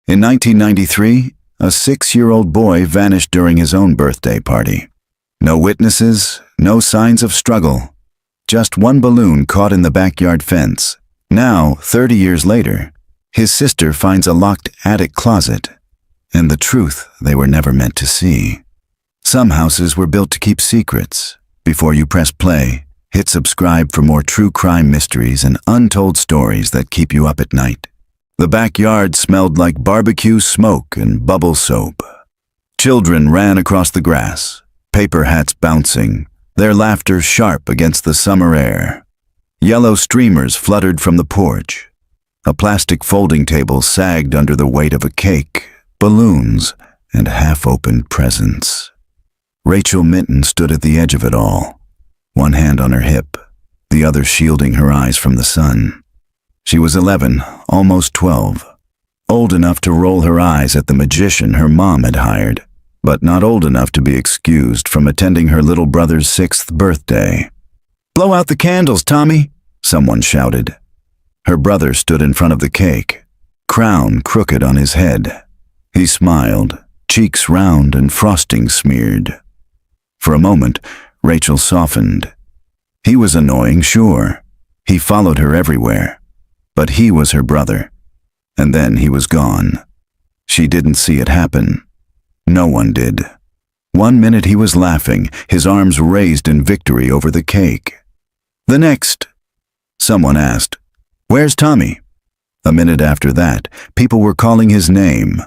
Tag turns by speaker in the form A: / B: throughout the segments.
A: In 1993, a 6-year-old boy vanished during his own birthday party. No witnesses, no signs of struggle. Just one balloon caught in the backyard fence. Now, 30 years later, his sister finds a locked attic closet, and the truth they were never meant to see. Some houses were built to keep secrets. Before you press play, hit subscribe for more true crime mysteries and untold stories that keep you up at night. The backyard smelled like barbecue smoke and bubble soap. Children ran across the grass, paper hats bouncing, their laughter sharp against the summer air. Yellow streamers fluttered from the porch. A plastic folding table sagged under the weight of a cake, balloons, and half-opened presents. Rachel Minton stood at the edge of it all, one hand on her hip, the other shielding her eyes from the sun. She was 11, almost 12, old enough to roll her eyes at the magician her mom had hired, but not old enough to be excused from attending her little brother's 6th birthday. "Blow out the candles, Tommy," someone shouted. Her brother stood in front of the cake, crown crooked on his head. He smiled, cheeks round and frosting smeared. For a moment, Rachel softened. He was annoying, sure. He followed her everywhere. But he was her brother. And then he was gone. She didn't see it happen. No one did. One minute he was laughing, his arms raised in victory over the cake. The next, someone asked, "Where's Tommy?" A minute after that, people were calling his name.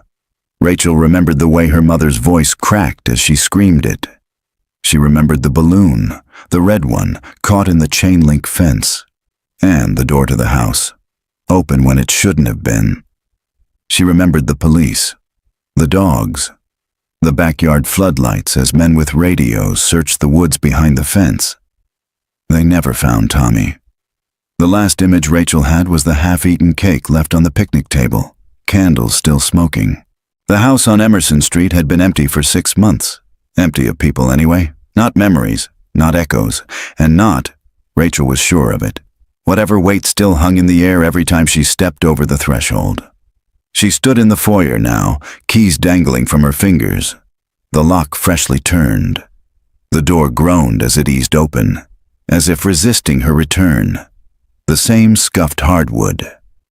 A: Rachel remembered the way her mother's voice cracked as she screamed it. She remembered the balloon, the red one, caught in the chain-link fence, and the door to the house, open when it shouldn't have been. She remembered the police, the dogs, the backyard floodlights as men with radios searched the woods behind the fence. They never found Tommy. The last image Rachel had was the half-eaten cake left on the picnic table, candles still smoking. The house on Emerson Street had been empty for 6 months. Empty of people anyway, not memories, not echoes, and not, Rachel was sure of it, whatever weight still hung in the air every time she stepped over the threshold. She stood in the foyer now, keys dangling from her fingers. The lock freshly turned. The door groaned as it eased open, as if resisting her return. The same scuffed hardwood,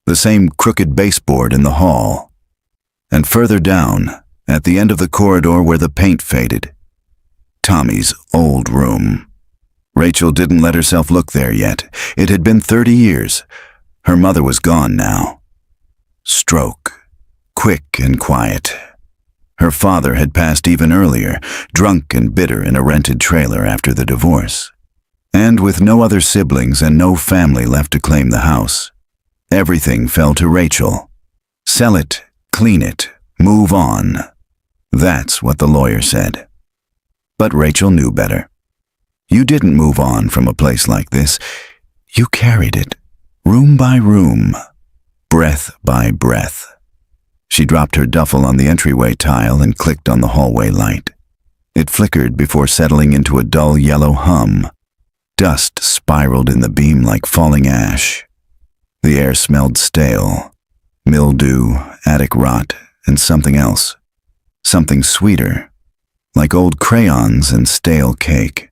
A: the same crooked baseboard in the hall. And further down, at the end of the corridor where the paint faded, Tommy's old room. Rachel didn't let herself look there yet. It had been 30 years. Her mother was gone now. Stroke, quick and quiet. Her father had passed even earlier, drunk and bitter in a rented trailer after the divorce. And with no other siblings and no family left to claim the house, everything fell to Rachel. Sell it, clean it, move on. That's what the lawyer said. But Rachel knew better. You didn't move on from a place like this. You carried it, room by room, breath by breath. She dropped her duffel on the entryway tile and clicked on the hallway light. It flickered before settling into a dull yellow hum. Dust spiraled in the beam like falling ash. The air smelled stale, mildew, attic rot, and something else. Something sweeter, like old crayons and stale cake.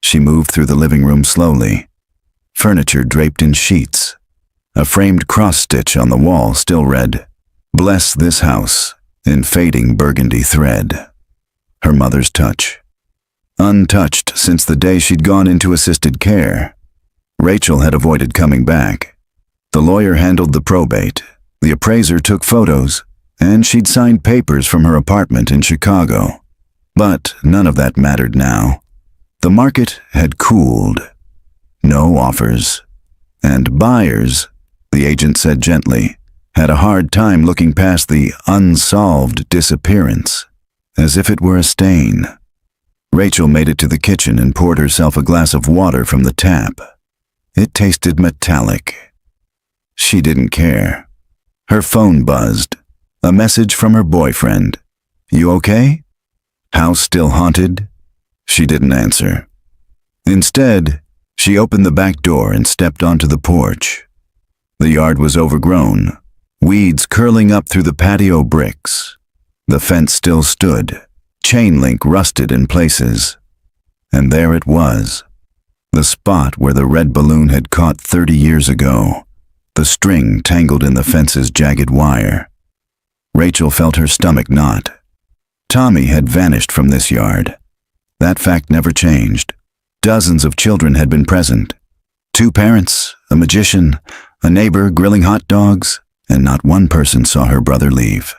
A: She moved through the living room slowly. Furniture draped in sheets. A framed cross-stitch on the wall still read, "Bless this house," in fading burgundy thread. Her mother's touch. Untouched since the day she'd gone into assisted care. Rachel had avoided coming back. The lawyer handled the probate. The appraiser took photos, and she'd signed papers from her apartment in Chicago. But none of that mattered now. The market had cooled. No offers. And buyers, the agent said gently, had a hard time looking past the unsolved disappearance, as if it were a stain. Rachel made it to the kitchen and poured herself a glass of water from the tap. It tasted metallic. She didn't care. Her phone buzzed. A message from her boyfriend. "You okay? House still haunted?" She didn't answer. Instead, she opened the back door and stepped onto the porch. The yard was overgrown. weeds curling up through the patio bricks. The fence still stood, chain link rusted in places. And there it was, the spot where the red balloon had caught 30 years ago, the string tangled in the fence's jagged wire. Rachel felt her stomach knot. Tommy had vanished from this yard. That fact never changed. Dozens of children had been present. 2 parents, a magician, a neighbor grilling hot dogs, and not one person saw her brother leave.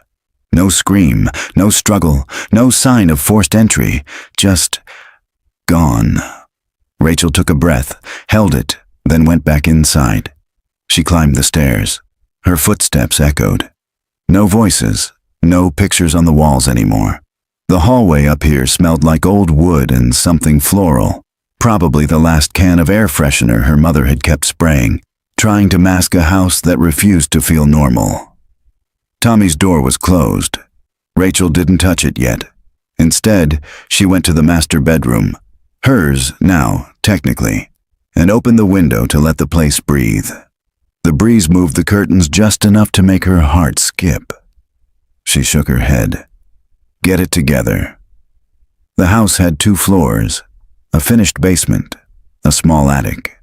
A: No scream, no struggle, no sign of forced entry, just gone. Rachel took a breath, held it, then went back inside. She climbed the stairs. Her footsteps echoed. No voices, no pictures on the walls anymore. The hallway up here smelled like old wood and something floral, probably the last can of air freshener her mother had kept spraying, trying to mask a house that refused to feel normal. Tommy's door was closed. Rachel didn't touch it yet. Instead, she went to the master bedroom, hers now, technically, and opened the window to let the place breathe. The breeze moved the curtains just enough to make her heart skip. She shook her head. Get it together. The house had 2 floors, a finished basement, a small attic.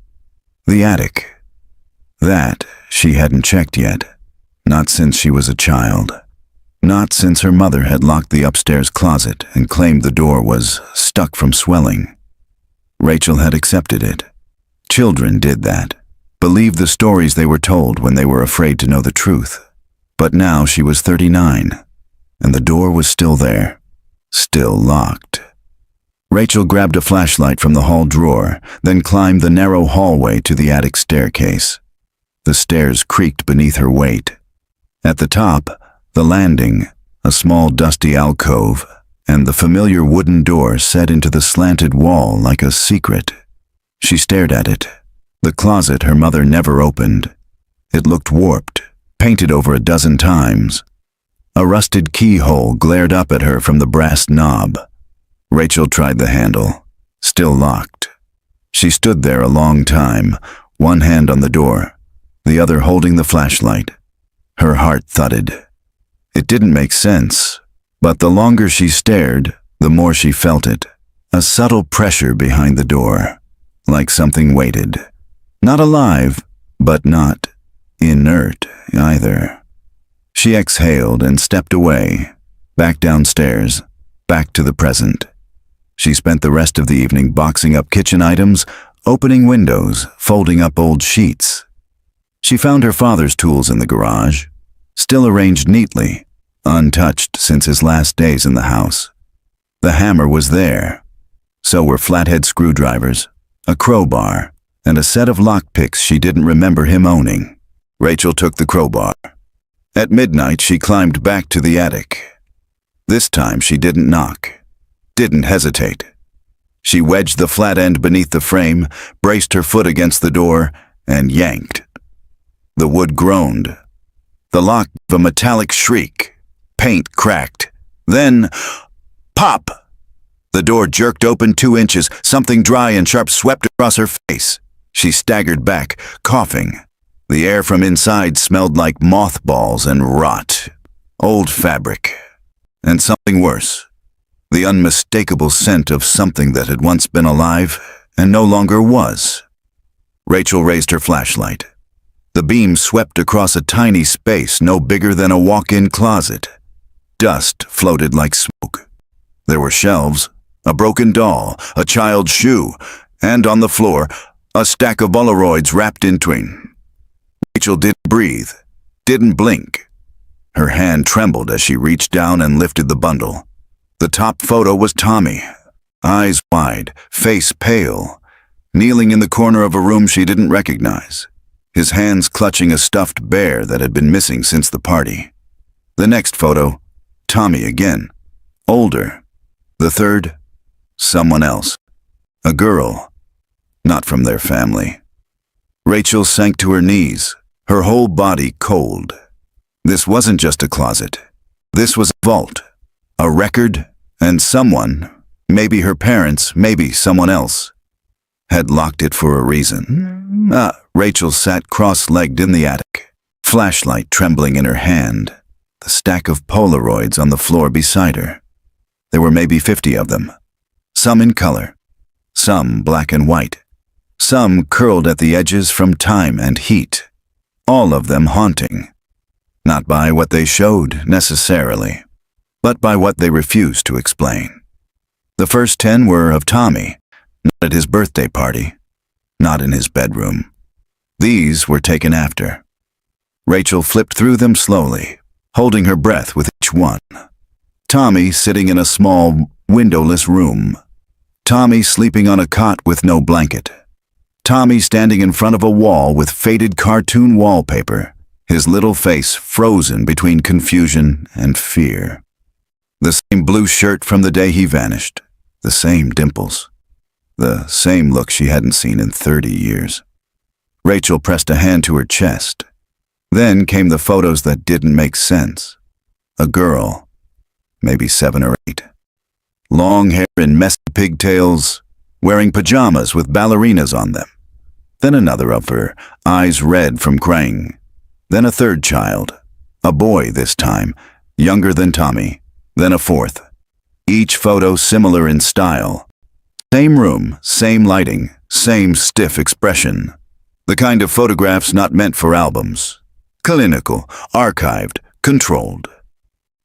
A: The attic. That she hadn't checked yet. Not since she was a child. Not since her mother had locked the upstairs closet and claimed the door was stuck from swelling. Rachel had accepted it. Children did that. Believed the stories they were told when they were afraid to know the truth. But now she was 39, and the door was still there, still locked. Rachel grabbed a flashlight from the hall drawer, then climbed the narrow hallway to the attic staircase. The stairs creaked beneath her weight. At the top, the landing, a small dusty alcove, and the familiar wooden door set into the slanted wall like a secret. She stared at it. The closet her mother never opened. It looked warped, painted over a dozen times. A rusted keyhole glared up at her from the brass knob. Rachel tried the handle. Still locked. She stood there a long time, one hand on the door, the other holding the flashlight. Her heart thudded. It didn't make sense, but the longer she stared, the more she felt it. A subtle pressure behind the door, like something waited. Not alive, but not inert either. She exhaled and stepped away, back downstairs, back to the present. She spent the rest of the evening boxing up kitchen items, opening windows, folding up old sheets. She found her father's tools in the garage, still arranged neatly, untouched since his last days in the house. The hammer was there. So were flathead screwdrivers, a crowbar, and a set of lockpicks she didn't remember him owning. Rachel took the crowbar. At midnight, she climbed back to the attic. This time she didn't knock, didn't hesitate. She wedged the flat end beneath the frame, braced her foot against the door, and yanked. The wood groaned. The lock gave a metallic shriek. Paint cracked. Then, pop! The door jerked open 2 inches, something dry and sharp swept across her face. She staggered back, coughing. The air from inside smelled like mothballs and rot, old fabric, and something worse. The unmistakable scent of something that had once been alive and no longer was. Rachel raised her flashlight. The beam swept across a tiny space no bigger than a walk-in closet. Dust floated like smoke. There were shelves, a broken doll, a child's shoe, and on the floor, a stack of Polaroids wrapped in twine. Rachel didn't breathe, didn't blink. Her hand trembled as she reached down and lifted the bundle. The top photo was Tommy, eyes wide, face pale, kneeling in the corner of a room she didn't recognize, his hands clutching a stuffed bear that had been missing since the party. The next photo, Tommy again, older. The third, someone else, a girl, not from their family. Rachel sank to her knees, her whole body cold. This wasn't just a closet. This was a vault, a record, and someone, maybe her parents, maybe someone else, had locked it for a reason. Rachel sat cross-legged in the attic, flashlight trembling in her hand, the stack of Polaroids on the floor beside her. There were maybe 50 of them, some in color, some black and white, some curled at the edges from time and heat, all of them haunting, not by what they showed necessarily, but by what they refused to explain. The first 10 were of Tommy, not at his birthday party, not in his bedroom. These were taken after. Rachel flipped through them slowly, holding her breath with each one. Tommy sitting in a small, windowless room. Tommy sleeping on a cot with no blanket. Tommy standing in front of a wall with faded cartoon wallpaper, his little face frozen between confusion and fear. The same blue shirt from the day he vanished, the same dimples, the same look she hadn't seen in 30 years. Rachel pressed a hand to her chest. Then came the photos that didn't make sense. A girl, maybe 7 or 8. Long hair in messy pigtails, wearing pajamas with ballerinas on them. Then another of her, eyes red from crying. Then a third child, a boy this time, younger than Tommy. Then a fourth. Each photo similar in style. Same room, same lighting, same stiff expression. The kind of photographs not meant for albums. Clinical, archived, controlled.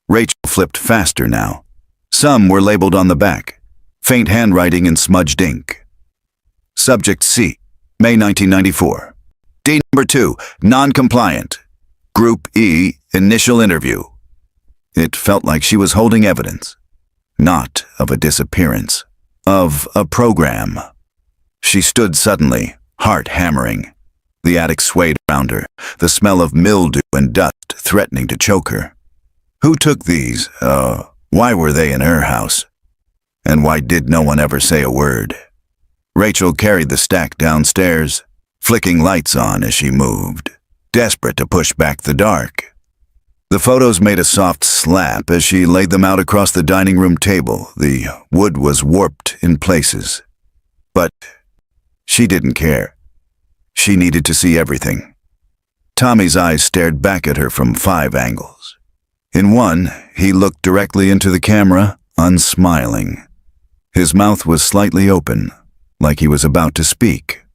A: Rachel flipped faster now. Some were labeled on the back, faint handwriting in smudged ink. Subject C, May 1994. D number 2, non-compliant. Group E, initial interview. It felt like she was holding evidence. Not of a disappearance, of a program. She stood suddenly, heart hammering. The attic swayed around her, the smell of mildew and dust threatening to choke her. Who took these? Why were they in her house? And why did no one ever say a word? Rachel carried the stack downstairs, flicking lights on as she moved, desperate to push back the dark. The photos made a soft slap as she laid them out across the dining room table. The wood was warped in places. But she didn't care. She needed to see everything. Tommy's eyes stared back at her from 5 angles. In one, he looked directly into the camera, unsmiling. His mouth was slightly open, like he was about to speak.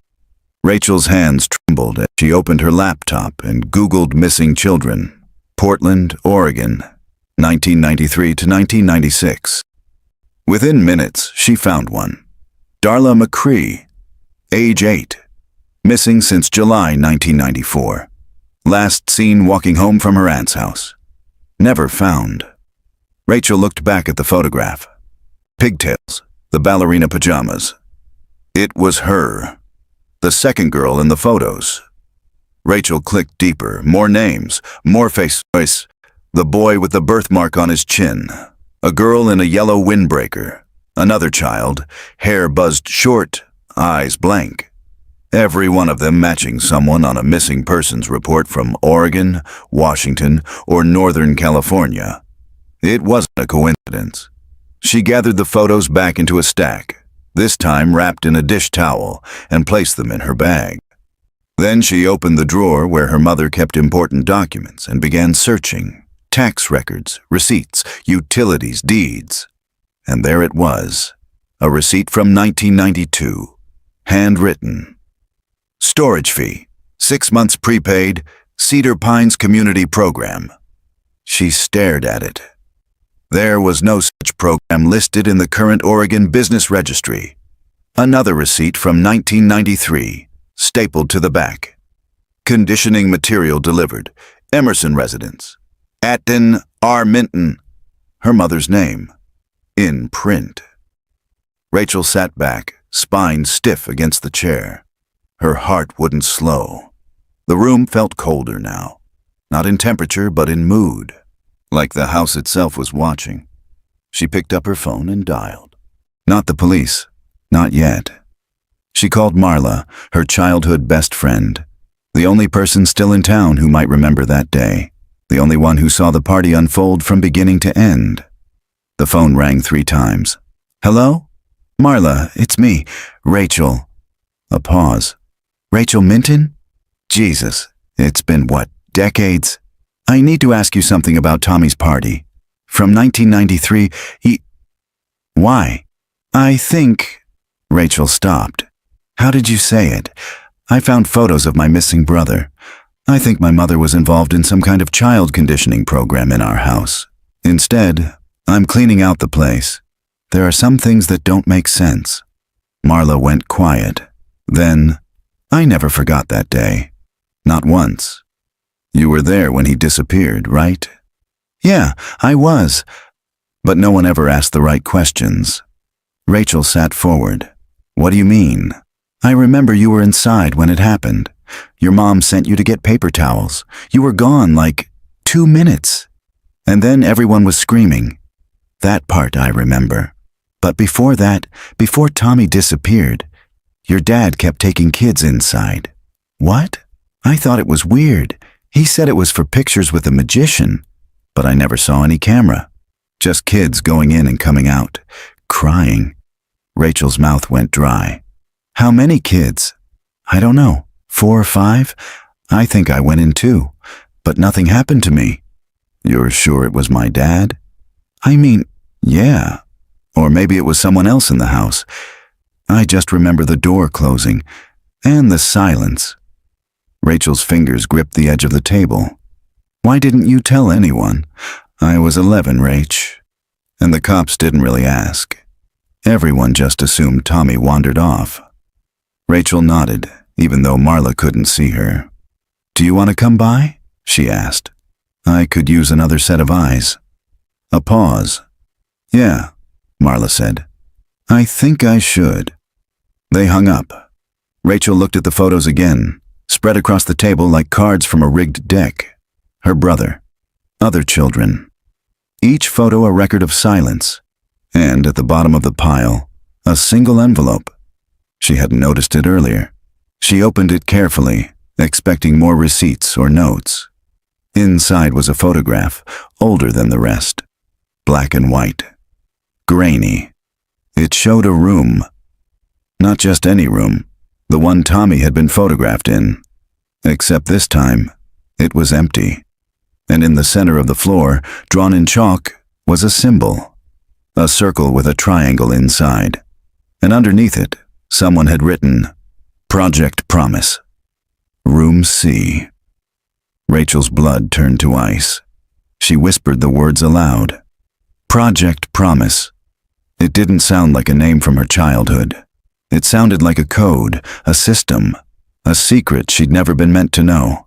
A: Rachel's hands trembled as she opened her laptop and Googled missing children. Portland, Oregon, 1993 to 1996. Within minutes, she found one. Darla McCree, age 8, missing since July 1994. Last seen walking home from her aunt's house. Never found. Rachel looked back at the photograph. Pigtails, the ballerina pajamas. It was her, the second girl in the photos. Rachel clicked deeper, more names, more face. The boy with the birthmark on his chin. A girl in a yellow windbreaker. Another child, hair buzzed short, eyes blank. Every one of them matching someone on a missing persons report from Oregon, Washington, or Northern California. It wasn't a coincidence. She gathered the photos back into a stack, this time wrapped in a dish towel, and placed them in her bag. Then she opened the drawer where her mother kept important documents and began searching. Tax records, receipts, utilities, deeds. And there it was, a receipt from 1992, handwritten. Storage fee, 6 months prepaid, Cedar Pines Community Program. She stared at it. There was no such program listed in the current Oregon Business Registry. Another receipt from 1993, stapled to the back. Conditioning material delivered, Emerson residence. Atton R. Minton, her mother's name, in print. Rachel sat back, spine stiff against the chair. Her heart wouldn't slow. The room felt colder now, not in temperature but in mood, like the house itself was watching. She picked up her phone and dialed. Not the police, not yet. She called Marla, her childhood best friend, the only person still in town who might remember that day, the only one who saw the party unfold from beginning to end. The phone rang 3 times. Hello? Marla, it's me, Rachel. A pause. Rachel Minton? Jesus, it's been what, decades. I need to ask you something about Tommy's party. From 1993, Why? I think... Rachel stopped. How did you say it? I found photos of my missing brother. I think my mother was involved in some kind of child conditioning program in our house. Instead, I'm cleaning out the place. There are some things that don't make sense. Marla went quiet. Then, I never forgot that day. Not once. You were there when he disappeared, right? Yeah, I was. But no one ever asked the right questions. Rachel sat forward. What do you mean? I remember you were inside when it happened. Your mom sent you to get paper towels. You were gone like 2 minutes. And then everyone was screaming. That part I remember. But before that, before Tommy disappeared, your dad kept taking kids inside. What? I thought it was weird. He said it was for pictures with a magician, but I never saw any camera. Just kids going in and coming out, crying. Rachel's mouth went dry. How many kids? I don't know, 4 or 5? I think I went in too, but nothing happened to me. You're sure it was my dad? I mean, yeah. Or maybe it was someone else in the house. I just remember the door closing, and the silence. Rachel's fingers gripped the edge of the table. Why didn't you tell anyone? I was 11, Rach. And the cops didn't really ask. Everyone just assumed Tommy wandered off. Rachel nodded, even though Marla couldn't see her. Do you want to come by? She asked. I could use another set of eyes. A pause. Yeah, Marla said. I think I should. They hung up. Rachel looked at the photos again, spread across the table like cards from a rigged deck. Her brother. Other children. Each photo a record of silence. And at the bottom of the pile, a single envelope. She hadn't noticed it earlier. She opened it carefully, expecting more receipts or notes. Inside was a photograph, older than the rest. Black and white. Grainy. It showed a room. Not just any room, the one Tommy had been photographed in. Except this time, it was empty. And in the center of the floor, drawn in chalk, was a symbol. A circle with a triangle inside. And underneath it, someone had written, Project Promise. Room C. Rachel's blood turned to ice. She whispered the words aloud. Project Promise. It didn't sound like a name from her childhood. It sounded like a code, a system, a secret she'd never been meant to know.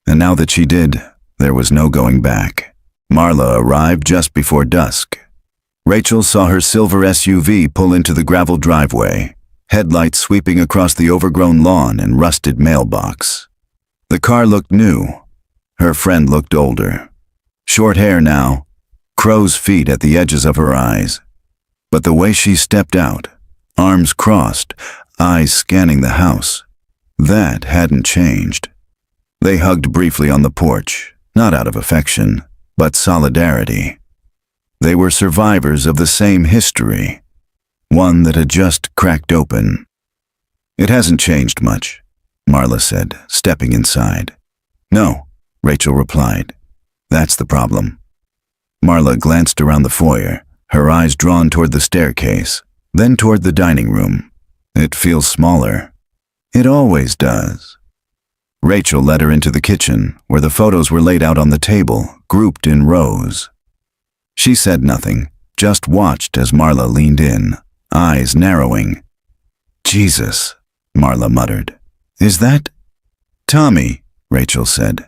A: And now that she did, there was no going back. Marla arrived just before dusk. Rachel saw her silver SUV pull into the gravel driveway, headlights sweeping across the overgrown lawn and rusted mailbox. The car looked new. Her friend looked older. Short hair now, crow's feet at the edges of her eyes. But the way she stepped out, arms crossed, eyes scanning the house, that hadn't changed. They hugged briefly on the porch, not out of affection, but solidarity. They were survivors of the same history, one that had just cracked open. It hasn't changed much, Marla said, stepping inside. No, Rachel replied. That's the problem. Marla glanced around the foyer, her eyes drawn toward the staircase, then toward the dining room. It feels smaller. It always does. Rachel led her into the kitchen, where the photos were laid out on the table, grouped in rows. She said nothing, just watched as Marla leaned in, eyes narrowing. Jesus, Marla muttered. Is that Tommy? Rachel said.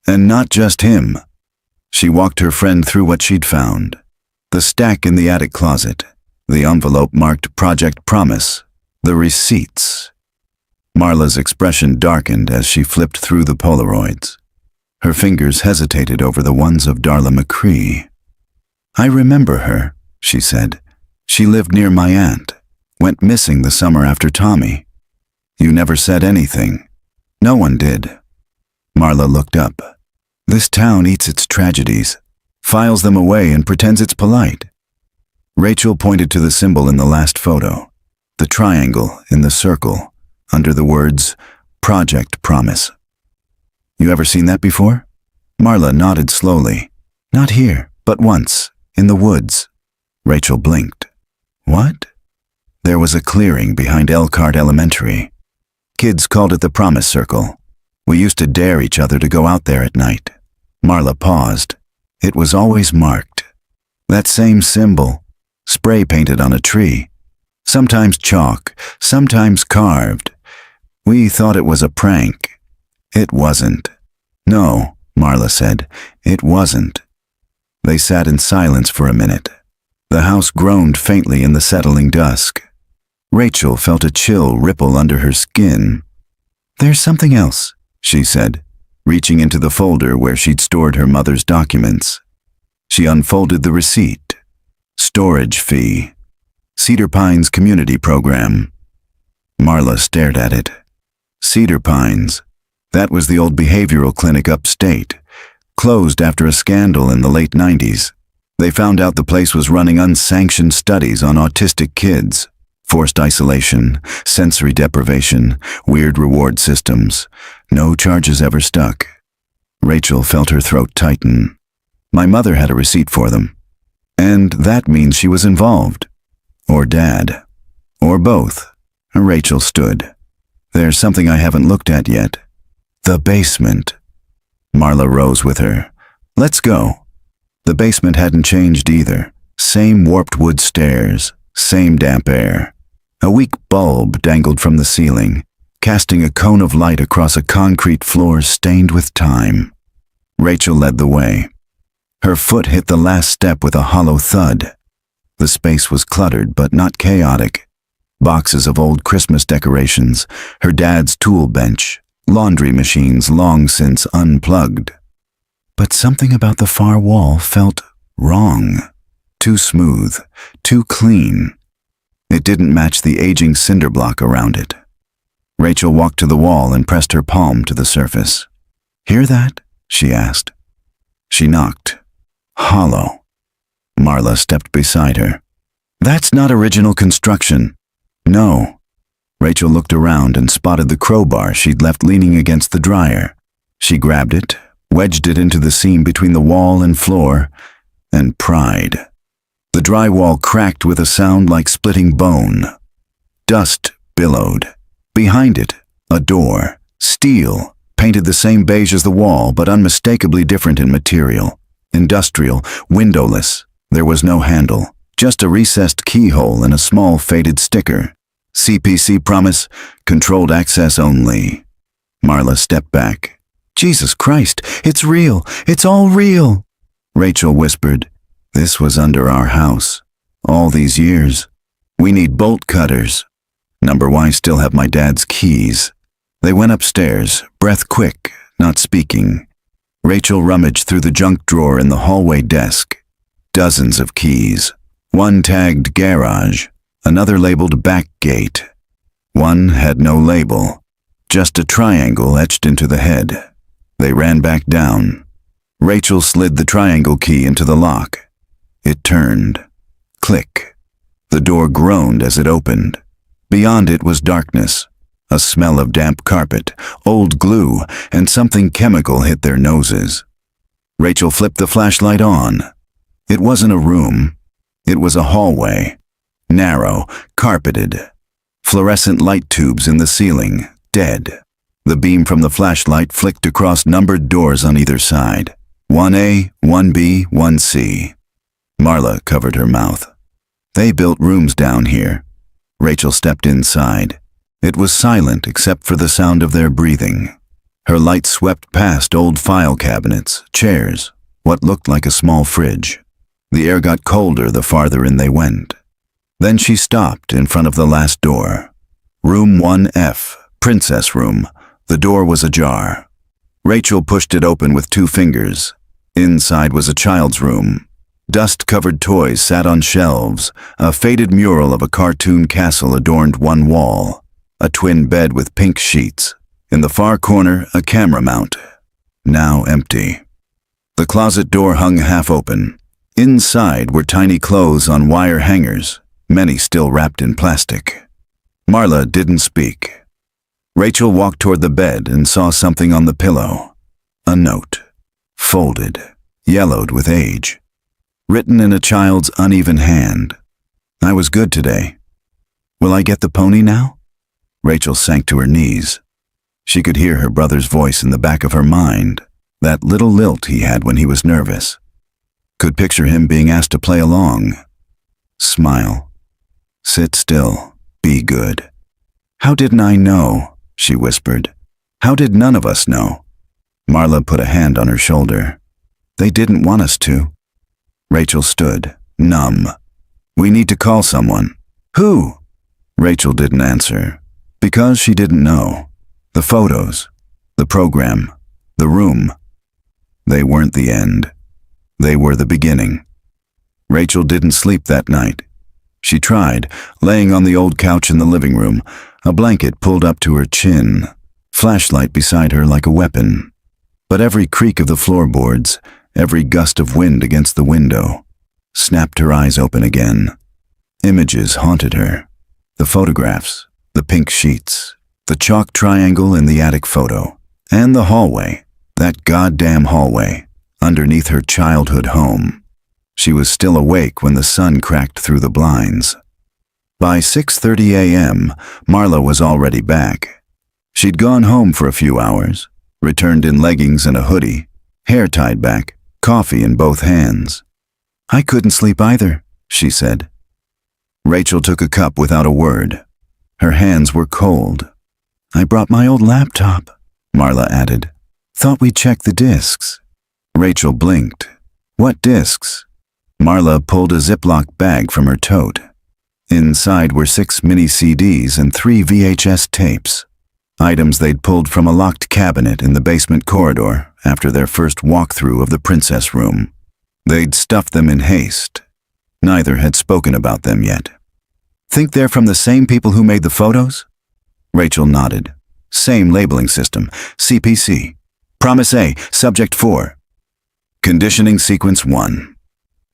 A: And not just him. She walked her friend through what she'd found. The stack in the attic closet, the envelope marked Project Promise, the receipts. Marla's expression darkened as she flipped through the Polaroids. Her fingers hesitated over the ones of Darla McCree. I remember her, she said. She lived near my aunt, went missing the summer after Tommy. You never said anything. No one did. Marla looked up. This town eats its tragedies, files them away and pretends it's polite. Rachel pointed to the symbol in the last photo, the triangle in the circle, under the words, Project Promise. You ever seen that before? Marla nodded slowly. Not here, but once, in the woods. Rachel blinked. What? There was a clearing behind Elkhart Elementary. Kids called it the Promise Circle. We used to dare each other to go out there at night. Marla paused. It was always marked. That same symbol, spray painted on a tree. Sometimes chalk, sometimes carved. We thought it was a prank. It wasn't. No, Marla said, it wasn't. They sat in silence for a minute. The house groaned faintly in the settling dusk. Rachel felt a chill ripple under her skin. There's something else, she said, reaching into the folder where she'd stored her mother's documents. She unfolded the receipt. Storage fee. Cedar Pines Community Program. Marla stared at it. Cedar Pines. That was the old behavioral clinic upstate. Closed after a scandal in the late 90s. They found out the place was running unsanctioned studies on autistic kids. Forced isolation, sensory deprivation, weird reward systems. No charges ever stuck. Rachel felt her throat tighten. My mother had a receipt for them. And that means she was involved. Or Dad. Or both. Rachel stood. There's something I haven't looked at yet. The basement. Marla rose with her. Let's go. The basement hadn't changed either. Same warped wood stairs. Same damp air. A weak bulb dangled from the ceiling, casting a cone of light across a concrete floor stained with time. Rachel led the way. Her foot hit the last step with a hollow thud. The space was cluttered but not chaotic. Boxes of old Christmas decorations, her dad's tool bench, laundry machines long since unplugged. But something about the far wall felt wrong. Too smooth, too clean. It didn't match the aging cinder block around it. Rachel walked to the wall and pressed her palm to the surface. Hear that? She asked. She knocked. Hollow. Marla stepped beside her. That's not original construction. No. Rachel looked around and spotted the crowbar she'd left leaning against the dryer. She grabbed it, wedged it into the seam between the wall and floor, and pried. The drywall cracked with a sound like splitting bone. Dust billowed. Behind it, a door, steel, painted the same beige as the wall but unmistakably different in material. Industrial, windowless. There was no handle, just a recessed keyhole and a small faded sticker. CPC promise, controlled access only. Marla stepped back. Jesus Christ, it's real. It's all real. Rachel whispered. This was under our house. All these years. We need bolt cutters. Number Y still have my dad's keys. They went upstairs, breath quick, not speaking. Rachel rummaged through the junk drawer in the hallway desk. Dozens of keys. One tagged garage, another labeled back gate. One had no label, just a triangle etched into the head. They ran back down. Rachel slid the triangle key into the lock. It turned. Click. The door groaned as it opened. Beyond it was darkness. A smell of damp carpet, old glue, and something chemical hit their noses. Rachel flipped the flashlight on. It wasn't a room. It was a hallway. Narrow, carpeted. Fluorescent light tubes in the ceiling, dead. The beam from the flashlight flicked across numbered doors on either side. 1A, 1B, 1C. Marla covered her mouth. They built rooms down here. Rachel stepped inside. It was silent except for the sound of their breathing. Her light swept past old file cabinets, chairs, what looked like a small fridge. The air got colder the farther in they went. Then she stopped in front of the last door. Room 1F, Princess Room. The door was ajar. Rachel pushed it open with 2 fingers. Inside was a child's room. Dust-covered toys sat on shelves. A faded mural of a cartoon castle adorned one wall. A twin bed with pink sheets. In the far corner, a camera mount. Now empty. The closet door hung half open. Inside were tiny clothes on wire hangers, many still wrapped in plastic. Marla didn't speak. Rachel walked toward the bed and saw something on the pillow. A note. Folded. Yellowed with age. Written in a child's uneven hand. I was good today. Will I get the pony now? Rachel sank to her knees. She could hear her brother's voice in the back of her mind, that little lilt he had when he was nervous. Could picture him being asked to play along. Smile. Sit still. Be good. How didn't I know? She whispered. How did none of us know? Marla put a hand on her shoulder. They didn't want us to. Rachel stood, numb. We need to call someone. Who? Rachel didn't answer, because she didn't know. The photos, the program, the room. They weren't the end. They were the beginning. Rachel didn't sleep that night. She tried, laying on the old couch in the living room, a blanket pulled up to her chin, flashlight beside her like a weapon. But every creak of the floorboards, every gust of wind against the window, snapped her eyes open again. Images haunted her. The photographs, the pink sheets, the chalk triangle in the attic photo, and the hallway, that goddamn hallway, underneath her childhood home. She was still awake when the sun cracked through the blinds. By 6:30 a.m., Marla was already back. She'd gone home for a few hours, returned in leggings and a hoodie, hair tied back, coffee in both hands. I couldn't sleep either, she said. Rachel took a cup without a word. Her hands were cold. I brought my old laptop, Marla added. Thought we'd check the discs. Rachel blinked. What discs? Marla pulled a Ziploc bag from her tote. Inside were 6 mini CDs and 3 VHS tapes. Items they'd pulled from a locked cabinet in the basement corridor after their first walkthrough of the princess room. They'd stuffed them in haste. Neither had spoken about them yet. Think they're from the same people who made the photos? Rachel nodded. Same labeling system, CPC. Promise A, Subject 4. Conditioning Sequence 1.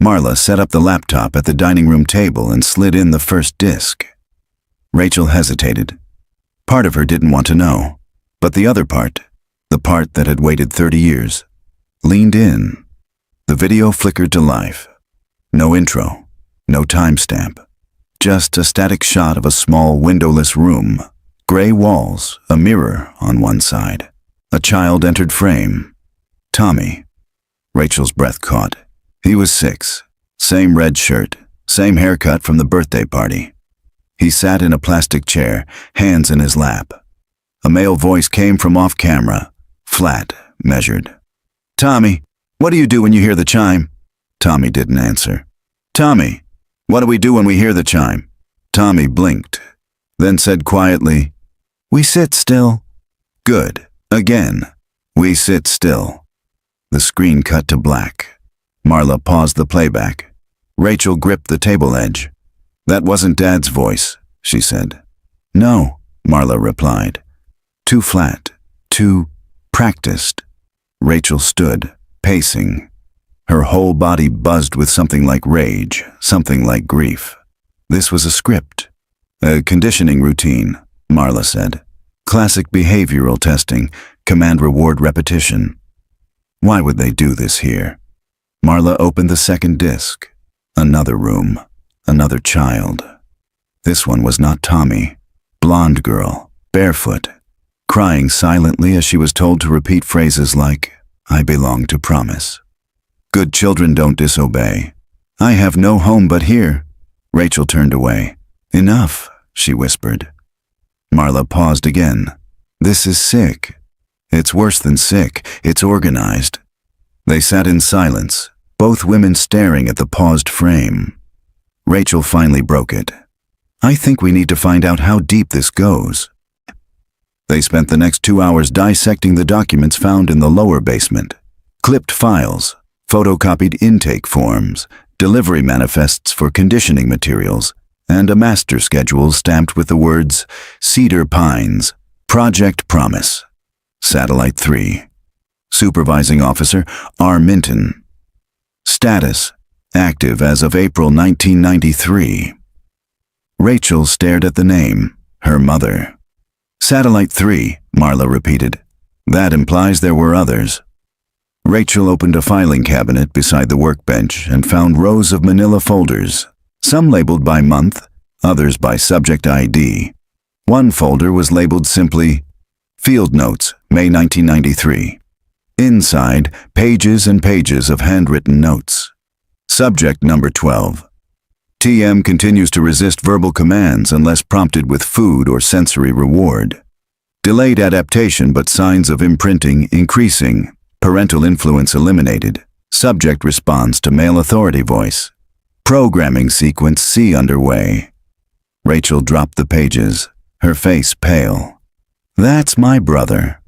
A: Marla set up the laptop at the dining room table and slid in the first disc. Rachel hesitated. Part of her didn't want to know, but the other part, the part that had waited 30 years, leaned in. The video flickered to life. No intro, no timestamp, just a static shot of a small windowless room, gray walls, a mirror on one side. A child entered frame. Tommy. Rachel's breath caught. He was 6, same red shirt, same haircut from the birthday party. He sat in a plastic chair, hands in his lap. A male voice came from off camera, flat, measured. Tommy, what do you do when you hear the chime? Tommy didn't answer. Tommy, what do we do when we hear the chime? Tommy blinked, then said quietly, We sit still. Good. Again. We sit still. The screen cut to black. Marla paused the playback. Rachel gripped the table edge. That wasn't Dad's voice, she said. No, Marla replied. Too flat, too practiced. Rachel stood, pacing. Her whole body buzzed with something like rage, something like grief. This was a script. A conditioning routine, Marla said. Classic behavioral testing, command-reward repetition. Why would they do this here? Marla opened the second disc. Another room. Another child. This one was not Tommy. Blonde girl, barefoot, crying silently as she was told to repeat phrases like, I belong to promise. Good children don't disobey. I have no home but here. Rachel turned away. Enough, she whispered. Marla paused again. This is sick. It's worse than sick. It's organized. They sat in silence, both women staring at the paused frame. Rachel finally broke it. I think we need to find out how deep this goes. They spent the next 2 hours dissecting the documents found in the lower basement. Clipped files, photocopied intake forms, delivery manifests for conditioning materials, and a master schedule stamped with the words Cedar Pines, Project Promise. Satellite 3. Supervising Officer R. Minton. Status: active as of April 1993. Rachel stared at the name, her mother. Satellite 3, Marla repeated. That implies there were others. Rachel opened a filing cabinet beside the workbench and found rows of manila folders, some labeled by month, others by subject ID. One folder was labeled simply, Field Notes, May 1993. Inside, pages and pages of handwritten notes. Subject number 12. TM continues to resist verbal commands unless prompted with food or sensory reward. Delayed adaptation but signs of imprinting increasing. Parental influence eliminated. Subject responds to male authority voice. Programming sequence C underway. Rachel dropped the pages, her face pale. That's my brother.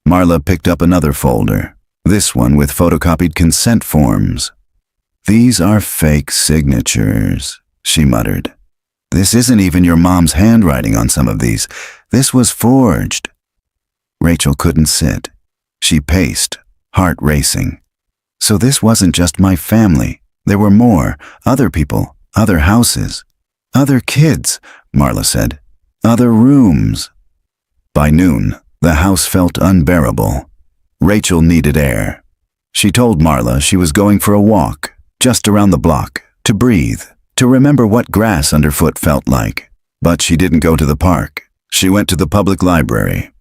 A: Marla picked up another folder, this one with photocopied consent forms. These are fake signatures, she muttered. This isn't even your mom's handwriting on some of these. This was forged. Rachel couldn't sit. She paced, heart racing. So this wasn't just my family. There were more, other people, other houses, other kids, Marla said. Other rooms. By noon, the house felt unbearable. Rachel needed air. She told Marla she was going for a walk, just around the block, to breathe, to remember what grass underfoot felt like. But she didn't go to the park. She went to the public library.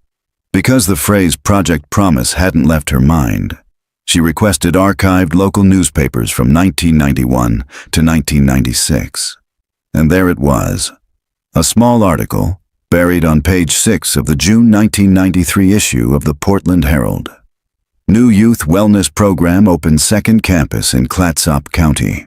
A: Because the phrase Project Promise hadn't left her mind, she requested archived local newspapers from 1991 to 1996. And there it was, a small article buried on page 6 of the June 1993 issue of the Portland Herald. New Youth Wellness Program opens second campus in Clatsop County.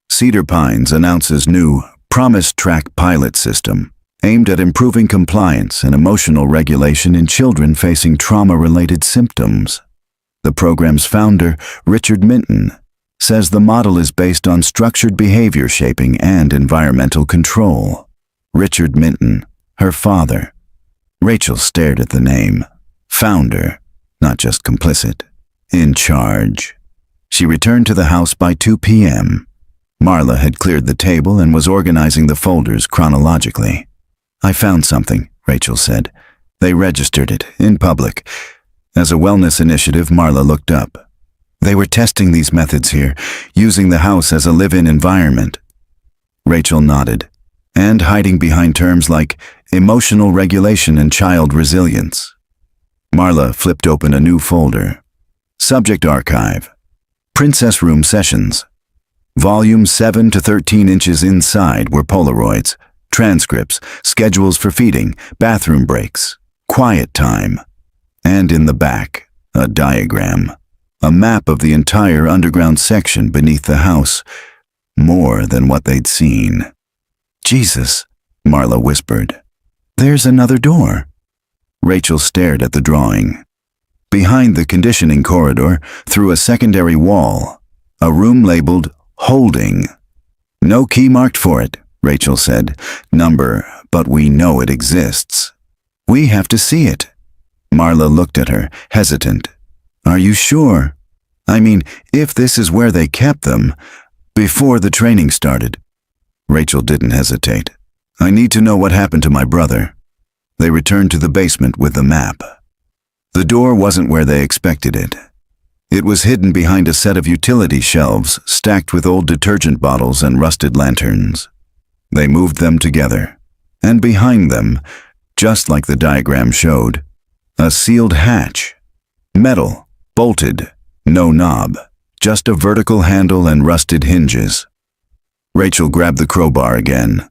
A: Cedar Pines announces new Promise Track pilot system aimed at improving compliance and emotional regulation in children facing trauma-related symptoms. The program's founder, Richard Minton, says the model is based on structured behavior shaping and environmental control. Richard Minton, her father. Rachel stared at the name. Founder, not just complicit. In charge. She returned to the house by 2 p.m. Marla had cleared the table and was organizing the folders chronologically. I found something, Rachel said. They registered it, in public. As a wellness initiative, Marla looked up. They were testing these methods here, using the house as a live-in environment. Rachel nodded, and hiding behind terms like emotional regulation and child resilience. Marla flipped open a new folder. Subject Archive. Princess Room Sessions. Volumes 7 to 13 inches inside were Polaroids, transcripts, schedules for feeding, bathroom breaks, quiet time. And in the back, a diagram. A map of the entire underground section beneath the house. More than what they'd seen. Jesus, Marla whispered. There's another door. Rachel stared at the drawing. Behind the conditioning corridor, through a secondary wall, a room labeled Holding. No key marked for it, Rachel said. Number, but we know it exists. We have to see it. Marla looked at her, hesitant. Are you sure? I mean, if this is where they kept them, before the training started. Rachel didn't hesitate. I need to know what happened to my brother. They returned to the basement with the map. The door wasn't where they expected it. It was hidden behind a set of utility shelves stacked with old detergent bottles and rusted lanterns. They moved them together, and behind them, just like the diagram showed, a sealed hatch. Metal, bolted, no knob, just a vertical handle and rusted hinges. Rachel grabbed the crowbar again.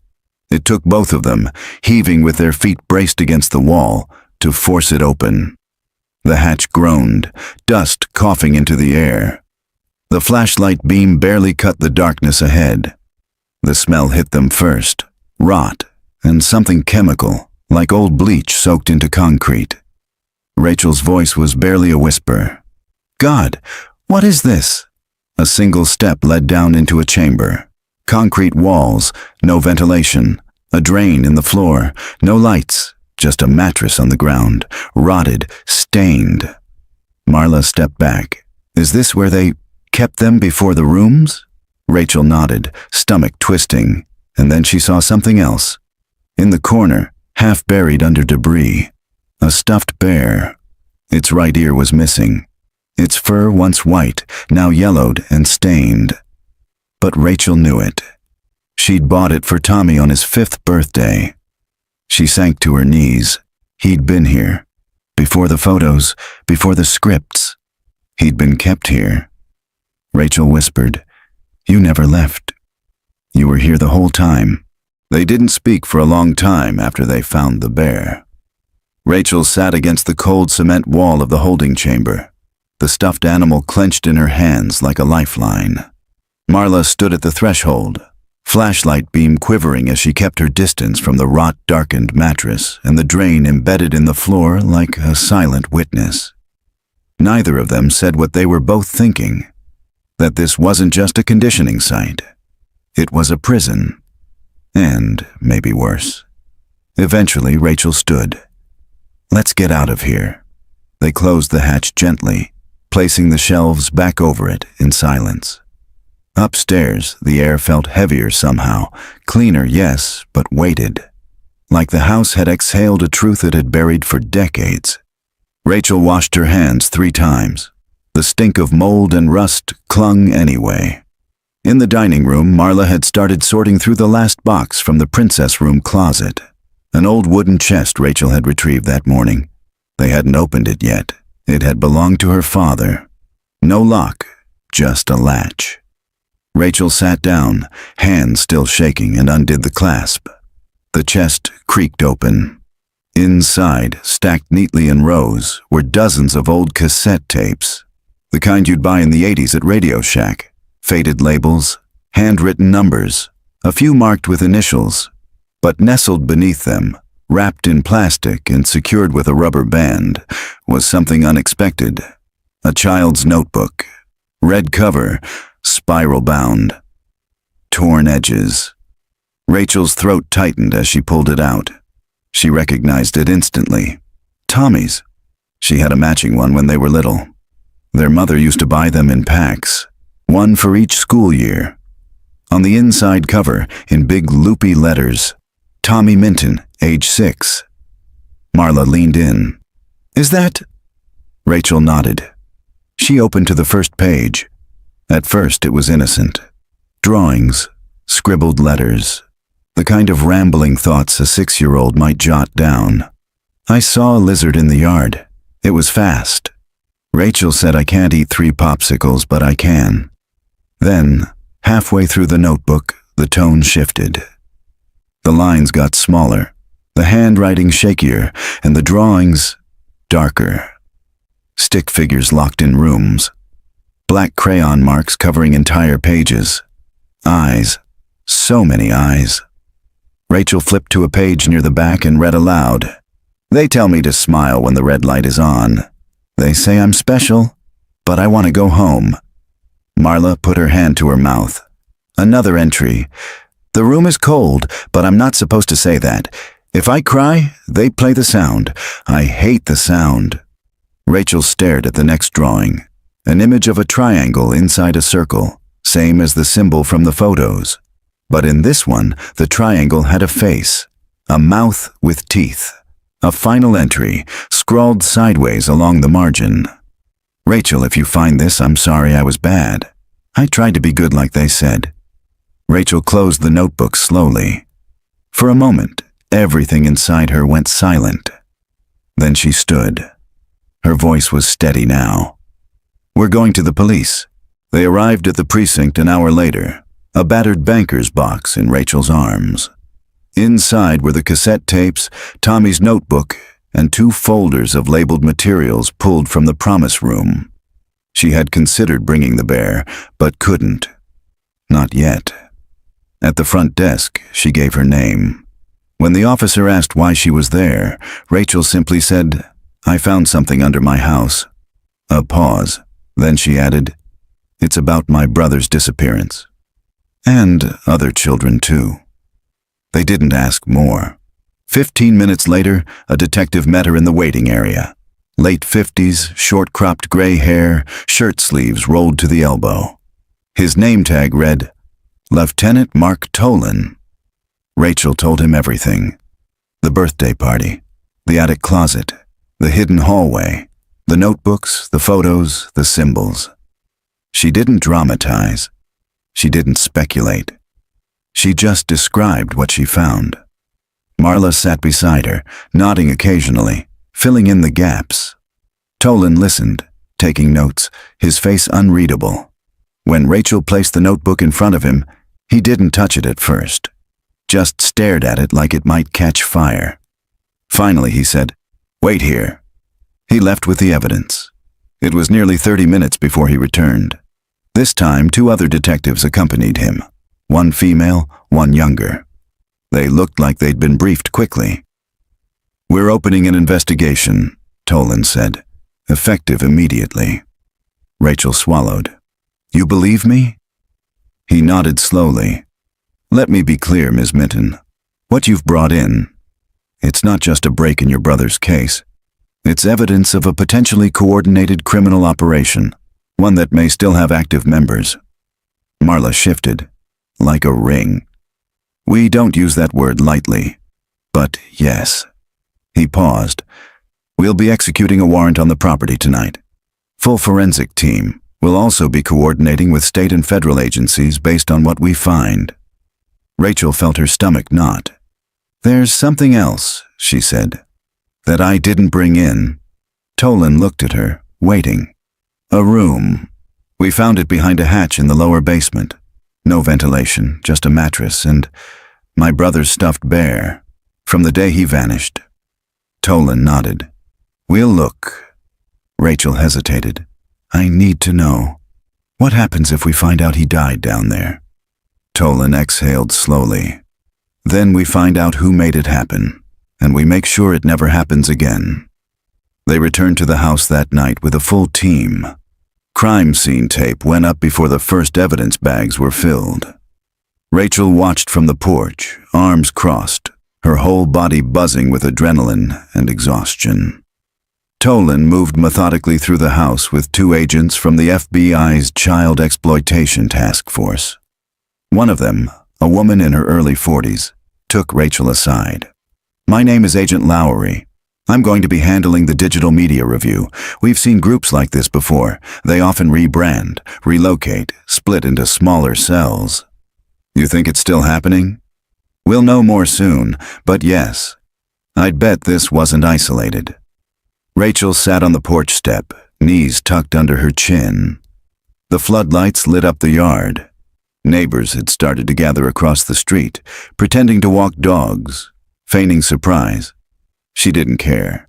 A: It took both of them, heaving with their feet braced against the wall, to force it open. The hatch groaned, dust coughing into the air. The flashlight beam barely cut the darkness ahead. The smell hit them first, rot, and something chemical, like old bleach soaked into concrete. Rachel's voice was barely a whisper. God, what is this? A single step led down into a chamber. Concrete walls, no ventilation, a drain in the floor, no lights, just a mattress on the ground, rotted, stained. Marla stepped back. Is this where they kept them before the rooms? Rachel nodded, stomach twisting, and then she saw something else. In the corner, half buried under debris, a stuffed bear. Its right ear was missing. Its fur, once white, now yellowed and stained. But Rachel knew it. She'd bought it for Tommy on his 5th birthday. She sank to her knees. He'd been here. Before the photos, before the scripts. He'd been kept here. Rachel whispered, "You never left. You were here the whole time." They didn't speak for a long time after they found the bear. Rachel sat against the cold cement wall of the holding chamber, the stuffed animal clenched in her hands like a lifeline. Marla stood at the threshold, flashlight beam quivering as she kept her distance from the rot-darkened mattress and the drain embedded in the floor like a silent witness. Neither of them said what they were both thinking, that this wasn't just a conditioning site. It was a prison. And maybe worse. Eventually, Rachel stood. "Let's get out of here." They closed the hatch gently, placing the shelves back over it in silence. Upstairs, the air felt heavier somehow, cleaner, yes, but weighted. Like the house had exhaled a truth it had buried for decades. Rachel washed her hands 3 times. The stink of mold and rust clung anyway. In the dining room, Marla had started sorting through the last box from the princess room closet, an old wooden chest Rachel had retrieved that morning. They hadn't opened it yet. It had belonged to her father. No lock, just a latch. Rachel sat down, hands still shaking, and undid the clasp. The chest creaked open. Inside, stacked neatly in rows, were dozens of old cassette tapes, the kind you'd buy in the 80s at Radio Shack. Faded labels, handwritten numbers, a few marked with initials, but nestled beneath them, wrapped in plastic and secured with a rubber band, was something unexpected. A child's notebook. Red cover, spiral bound. Torn edges. Rachel's throat tightened as she pulled it out. She recognized it instantly. Tommy's. She had a matching one when they were little. Their mother used to buy them in packs. One for each school year. On the inside cover, in big loopy letters, Tommy Minton, age 6. Marla leaned in. "Is that—" Rachel nodded. She opened to the first page. At first it was innocent. Drawings, scribbled letters, the kind of rambling thoughts a 6-year-old might jot down. "I saw a lizard in the yard. It was fast. Rachel said I can't eat 3 popsicles, but I can." Then, halfway through the notebook, the tone shifted. The lines got smaller, the handwriting shakier, and the drawings darker. Stick figures locked in rooms. Black crayon marks covering entire pages. Eyes. So many eyes. Rachel flipped to a page near the back and read aloud. "They tell me to smile when the red light is on. They say I'm special, but I want to go home." Marla put her hand to her mouth. Another entry. "The room is cold, but I'm not supposed to say that. If I cry, they play the sound. I hate the sound." Rachel stared at the next drawing. An image of a triangle inside a circle, same as the symbol from the photos. But in this one, the triangle had a face, a mouth with teeth. A final entry, scrawled sideways along the margin. "Rachel, if you find this, I'm sorry I was bad. I tried to be good like they said." Rachel closed the notebook slowly. For a moment, everything inside her went silent. Then she stood. Her voice was steady now. "We're going to the police." They arrived at the precinct an hour later, a battered banker's box in Rachel's arms. Inside were the cassette tapes, Tommy's notebook, and 2 folders of labeled materials pulled from the promise room. She had considered bringing the bear, but couldn't. Not yet. At the front desk, she gave her name. When the officer asked why she was there, Rachel simply said, "I found something under my house." A pause. Then she added, "It's about my brother's disappearance. And other children too." They didn't ask more. 15 minutes later, a detective met her in the waiting area. Late 50s, short-cropped gray hair, shirt sleeves rolled to the elbow. His name tag read, Lieutenant Mark Tolan. Rachel told him everything. The birthday party, the attic closet, the hidden hallway, The notebooks, the photos, the symbols. She didn't dramatize. She didn't speculate. She just described what she found. Marla sat beside her, nodding occasionally, filling in the gaps. Tolan listened, taking notes, his face unreadable. When Rachel placed the notebook in front of him, he didn't touch it at first, just stared at it like it might catch fire. Finally, he said, "Wait here." He left with the evidence. It was nearly 30 minutes before he returned. This time, 2 other detectives accompanied him, one female, one younger. They looked like they'd been briefed quickly. "We're opening an investigation," Tolan said, effective immediately. Rachel swallowed. "You believe me?" He nodded slowly. "Let me be clear, Ms. Minton. What you've brought in, it's not just a break in your brother's case. It's evidence of a potentially coordinated criminal operation, one that may still have active members." Marla shifted, like a ring. "We don't use that word lightly, but yes." He paused. "We'll be executing a warrant on the property tonight. Full forensic team. We'll also be coordinating with state and federal agencies based on what we find." Rachel felt her stomach knot. "There's something else," she said, "that I didn't bring in." Tolan looked at her, waiting. "A room. We found it behind a hatch in the lower basement. No ventilation, just a mattress and my brother's stuffed bear, from the day he vanished." Tolan nodded. "We'll look." Rachel hesitated. "I need to know. What happens if we find out he died down there?" Tolan exhaled slowly. "Then we find out who made it happen, and we make sure it never happens again." They returned to the house that night with a full team. Crime scene tape went up before the first evidence bags were filled. Rachel watched from the porch, arms crossed, her whole body buzzing with adrenaline and exhaustion. Tolan moved methodically through the house with 2 agents from the FBI's Child Exploitation Task Force. One of them, a woman in her early 40s, took Rachel aside. "My name is Agent Lowry. I'm going to be handling the digital media review. We've seen groups like this before. They often rebrand, relocate, split into smaller cells. You think it's still happening? We'll know more soon, but yes, I'd bet this wasn't isolated." Rachel sat on the porch step, knees tucked under her chin. The floodlights lit up the yard. Neighbors had started to gather across the street, pretending to walk dogs, feigning surprise. She didn't care.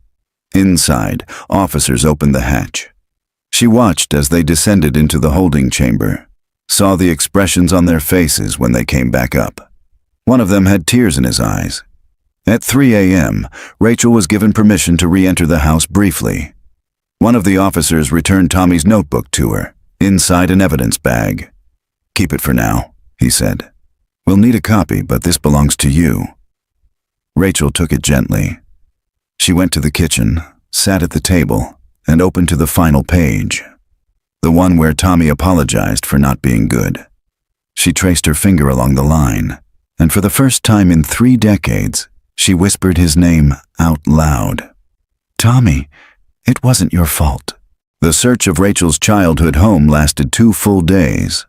A: Inside, officers opened the hatch. She watched as they descended into the holding chamber, saw the expressions on their faces when they came back up. One of them had tears in his eyes. At 3 a.m., Rachel was given permission to re-enter the house briefly. One of the officers returned Tommy's notebook to her, inside an evidence bag. "Keep it for now," he said. "We'll need a copy, but this belongs to you." Rachel took it gently. She went to the kitchen, sat at the table, and opened to the final page, the one where Tommy apologized for not being good. She traced her finger along the line, and for the first time in 3 decades, she whispered his name out loud. "Tommy, it wasn't your fault." The search of Rachel's childhood home lasted 2 full days.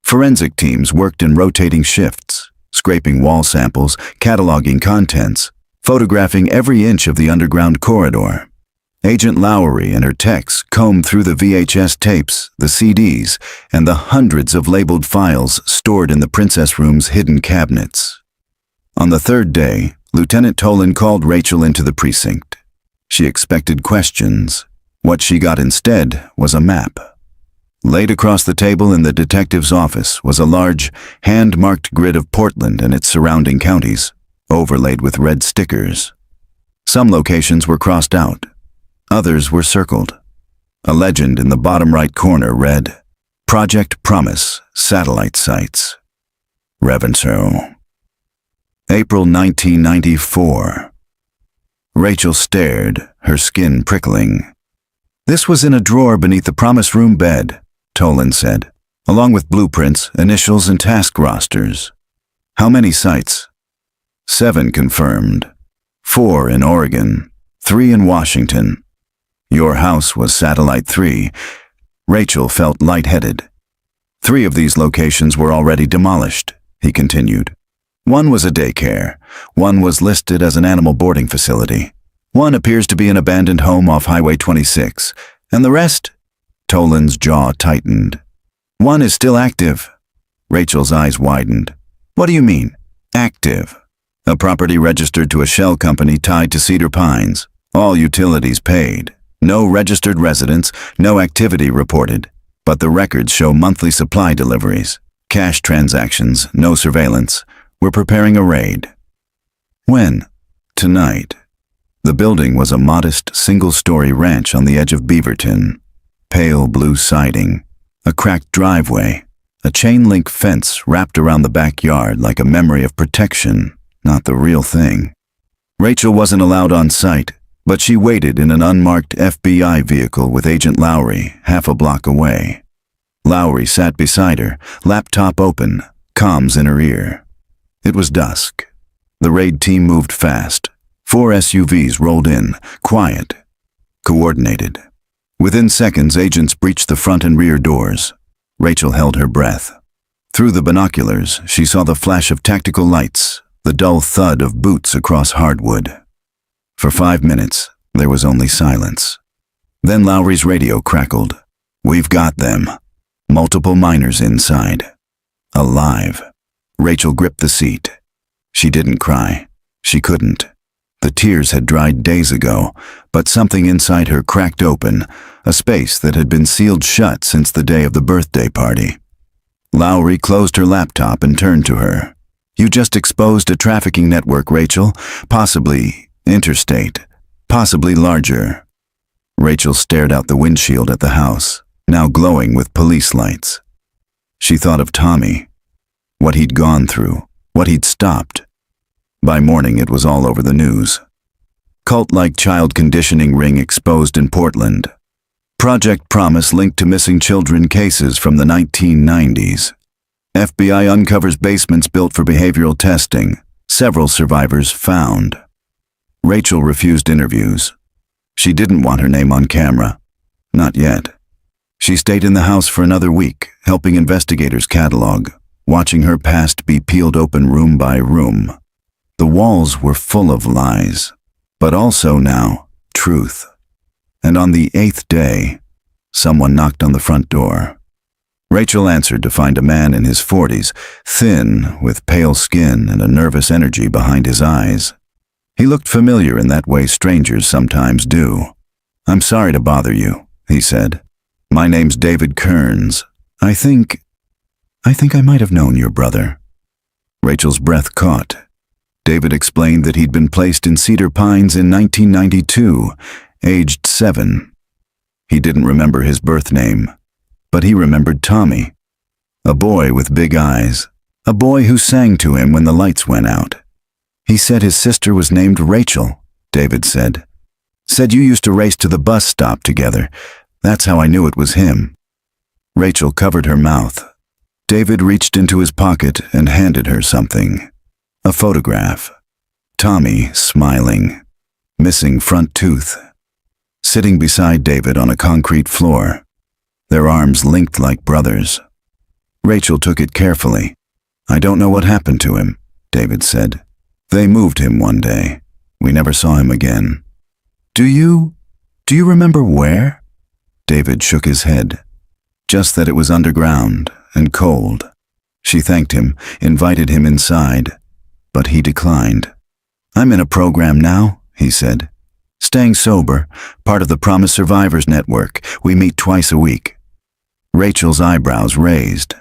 A: Forensic teams worked in rotating shifts, scraping wall samples, cataloging contents, photographing every inch of the underground corridor. Agent Lowry and her techs combed through the VHS tapes, the CDs, and the hundreds of labeled files stored in the princess room's hidden cabinets. On the 3rd day, Lieutenant Tolan called Rachel into the precinct. She expected questions. What she got instead was a map. Laid across the table in the detective's office was a large, hand-marked grid of Portland and its surrounding counties, overlaid with red stickers. Some locations were crossed out. Others were circled. A legend in the bottom right corner read, "Project Promise, Satellite Sites. Revenso." April 1994. Rachel stared, her skin prickling. "This was in a drawer beneath the Promise Room bed," Tolan said, "along with blueprints, initials, and task rosters." "How many sites?" 7 confirmed. 4 in Oregon, 3 in Washington. Your house was Satellite 3. Rachel felt lightheaded. 3 of these locations were already demolished, he continued. 1 was a daycare. 1 was listed as an animal boarding facility. 1 appears to be an abandoned home off Highway 26. And the rest? Tolan's jaw tightened. 1 is still active. Rachel's eyes widened. What do you mean, active? A property registered to a shell company tied to Cedar Pines. All utilities paid. No registered residents, no activity reported. But the records show monthly supply deliveries. Cash transactions, no surveillance. We're preparing a raid. When? Tonight. The building was a modest, single-story ranch on the edge of Beaverton. Pale blue siding, a cracked driveway, a chain-link fence wrapped around the backyard like a memory of protection, not the real thing. Rachel wasn't allowed on site, but she waited in an unmarked FBI vehicle with Agent Lowry half a block away. Lowry sat beside her, laptop open, comms in her ear. It was dusk. The raid team moved fast. 4 SUVs rolled in, quiet, coordinated. Within seconds, agents breached the front and rear doors. Rachel held her breath. Through the binoculars, she saw the flash of tactical lights, the dull thud of boots across hardwood. For 5 minutes, there was only silence. Then Lowry's radio crackled. We've got them. Multiple miners inside. Alive. Rachel gripped the seat. She didn't cry. She couldn't. The tears had dried days ago, but something inside her cracked open, a space that had been sealed shut since the day of the birthday party. Lowry closed her laptop and turned to her. You just exposed a trafficking network, Rachel. Possibly interstate. Possibly larger. Rachel stared out the windshield at the house, now glowing with police lights. She thought of Tommy. What he'd gone through. What he'd stopped. By morning, it was all over the news. Cult-like child conditioning ring exposed in Portland. Project Promise linked to missing children cases from the 1990s. FBI uncovers basements built for behavioral testing. Several survivors found. Rachel refused interviews. She didn't want her name on camera. Not yet. She stayed in the house for another week, helping investigators catalog, watching her past be peeled open room by room. The walls were full of lies, but also now, truth. And on the 8th day, someone knocked on the front door. Rachel answered to find a man in his 40s, thin, with pale skin and a nervous energy behind his eyes. He looked familiar in that way strangers sometimes do. I'm sorry to bother you, he said. My name's David Kearns. I think I might have known your brother. Rachel's breath caught. David explained that he'd been placed in Cedar Pines in 1992, aged 7. He didn't remember his birth name, but he remembered Tommy. A boy with big eyes, a boy who sang to him when the lights went out. He said his sister was named Rachel, David said. Said you used to race to the bus stop together. That's how I knew it was him. Rachel covered her mouth. David reached into his pocket and handed her something. A photograph. Tommy, smiling. Missing front tooth. Sitting beside David on a concrete floor. Their arms linked like brothers. Rachel took it carefully. I don't know what happened to him, David said. They moved him one day. We never saw him again. Do you remember where? David shook his head. Just that it was underground and cold. She thanked him, invited him inside. But he declined. I'm in a program now, he said. Staying sober, part of the Promise Survivors Network. We meet twice a week. Rachel's eyebrows raised.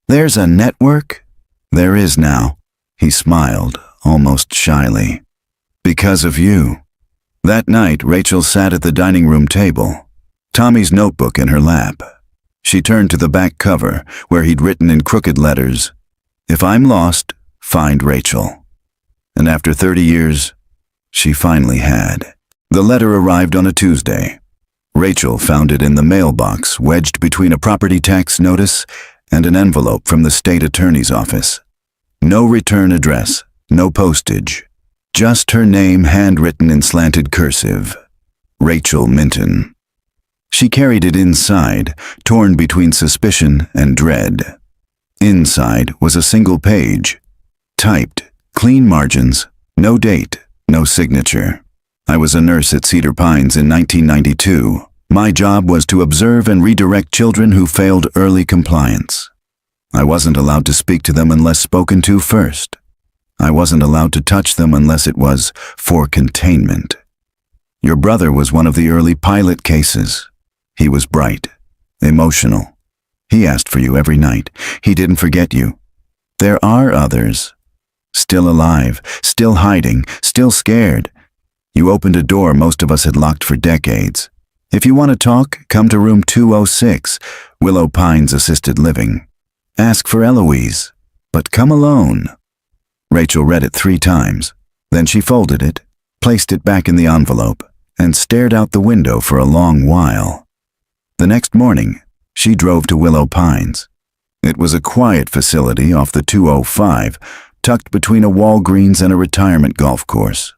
A: There's a network? There is now. He smiled, almost shyly. Because of you. That night, Rachel sat at the dining room table, Tommy's notebook in her lap. She turned to the back cover, where he'd written in crooked letters, If I'm lost, find Rachel. And after 30 years, she finally had. The letter arrived on a Tuesday. Rachel found it in the mailbox, wedged between a property tax notice and an envelope from the state attorney's office. No return address, no postage. Just her name handwritten in slanted cursive. Rachel Minton. She carried it inside, torn between suspicion and dread. Inside was a single page. Typed, clean margins, no date, no signature. I was a nurse at Cedar Pines in 1992. My job was to observe and redirect children who failed early compliance. I wasn't allowed to speak to them unless spoken to first. I wasn't allowed to touch them unless it was for containment. Your brother was one of the early pilot cases. He was bright, emotional. He asked for you every night. He didn't forget you. There are others. Still alive, still hiding, still scared. You opened a door most of us had locked for decades. If you want to talk, come to room 206, Willow Pines Assisted Living. Ask for Eloise, but come alone. Rachel read it 3 times. Then she folded it, placed it back in the envelope, and stared out the window for a long while. The next morning, she drove to Willow Pines. It was a quiet facility off the 205, tucked between a Walgreens and a retirement golf course.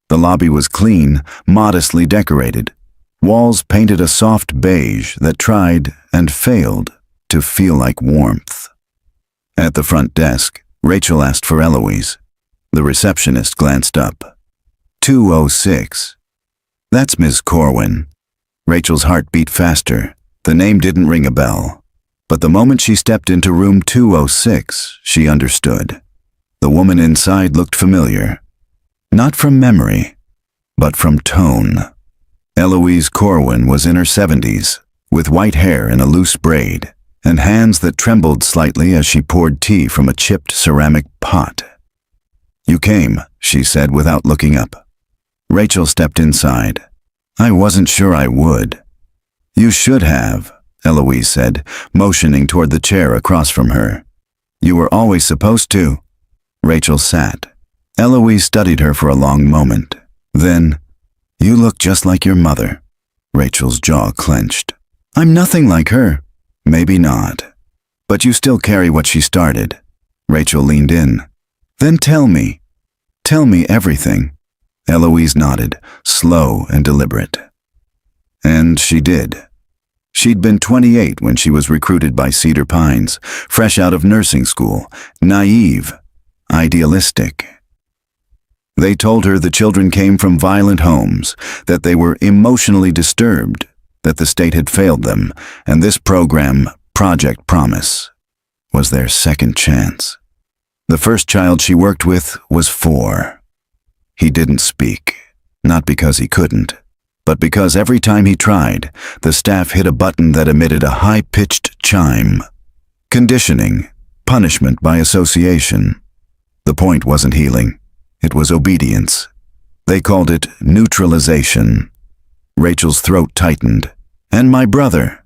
A: The lobby was clean, modestly decorated. Walls painted a soft beige that tried and failed to feel like warmth. At the front desk, Rachel asked for Eloise. The receptionist glanced up. 206. That's Ms. Corwin. Rachel's heart beat faster. The name didn't ring a bell. But the moment she stepped into room 206, she understood. The woman inside looked familiar. Not from memory, but from tone. Eloise Corwin was in her 70s, with white hair in a loose braid, and hands that trembled slightly as she poured tea from a chipped ceramic pot. "You came," she said without looking up. Rachel stepped inside. "I wasn't sure I would." "You should have," Eloise said, motioning toward the chair across from her. "You were always supposed to." Rachel sat. Eloise studied her for a long moment. Then, "You look just like your mother." Rachel's jaw clenched. "I'm nothing like her." "Maybe not. But you still carry what she started." Rachel leaned in. "Then tell me. Tell me everything." Eloise nodded, slow and deliberate. And she did. She'd been 28 when she was recruited by Cedar Pines, fresh out of nursing school, naive, idealistic. They told her the children came from violent homes, that they were emotionally disturbed, that the state had failed them, and this program, Project Promise, was their second chance. The first child she worked with was 4. He didn't speak, not because he couldn't, but because every time he tried, the staff hit a button that emitted a high-pitched chime. Conditioning, punishment by association. The point wasn't healing. It was obedience. They called it neutralization. Rachel's throat tightened. "And my brother."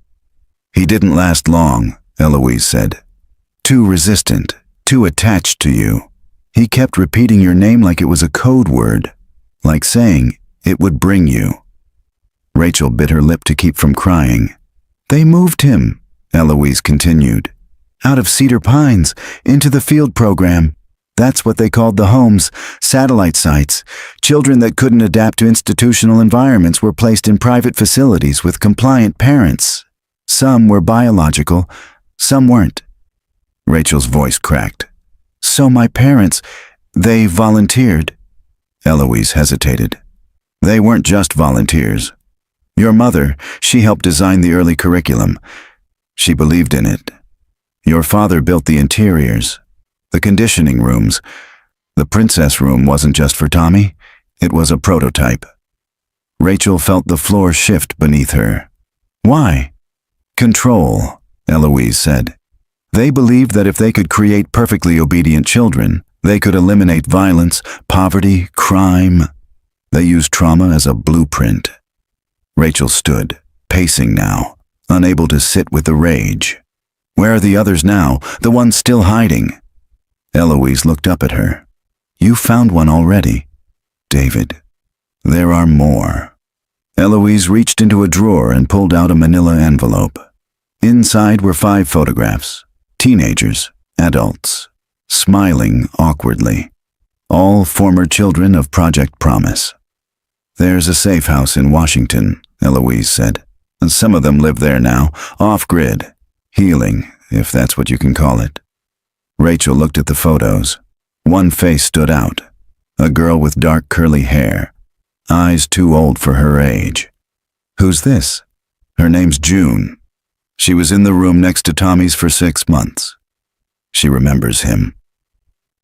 A: "He didn't last long," Eloise said. "Too resistant, too attached to you. He kept repeating your name like it was a code word, like saying it would bring you." Rachel bit her lip to keep from crying. "They moved him," Eloise continued, "out of Cedar Pines, into the field program. That's what they called the homes, satellite sites. Children that couldn't adapt to institutional environments were placed in private facilities with compliant parents. Some were biological, some weren't." Rachel's voice cracked. "So my parents, they volunteered." Eloise hesitated. "They weren't just volunteers. Your mother, she helped design the early curriculum. She believed in it. Your father built the interiors, the conditioning rooms. The princess room wasn't just for Tommy, it was a prototype." Rachel felt the floor shift beneath her. "Why?" "Control," Eloise said. "They believed that if they could create perfectly obedient children, they could eliminate violence, poverty, crime. They used trauma as a blueprint." Rachel stood, pacing now, unable to sit with the rage. "Where are the others now, the ones still hiding?" Eloise looked up at her. "You found one already, David. There are more." Eloise reached into a drawer and pulled out a manila envelope. Inside were 5 photographs. Teenagers, adults, smiling awkwardly. All former children of Project Promise. There's a safe house in Washington, Eloise said. And some of them live there now, off-grid. Healing, if that's what you can call it. Rachel looked at the photos. One face stood out. A girl with dark curly hair. Eyes too old for her age. Who's this? Her name's June. She was in the room next to Tommy's for 6 months. She remembers him.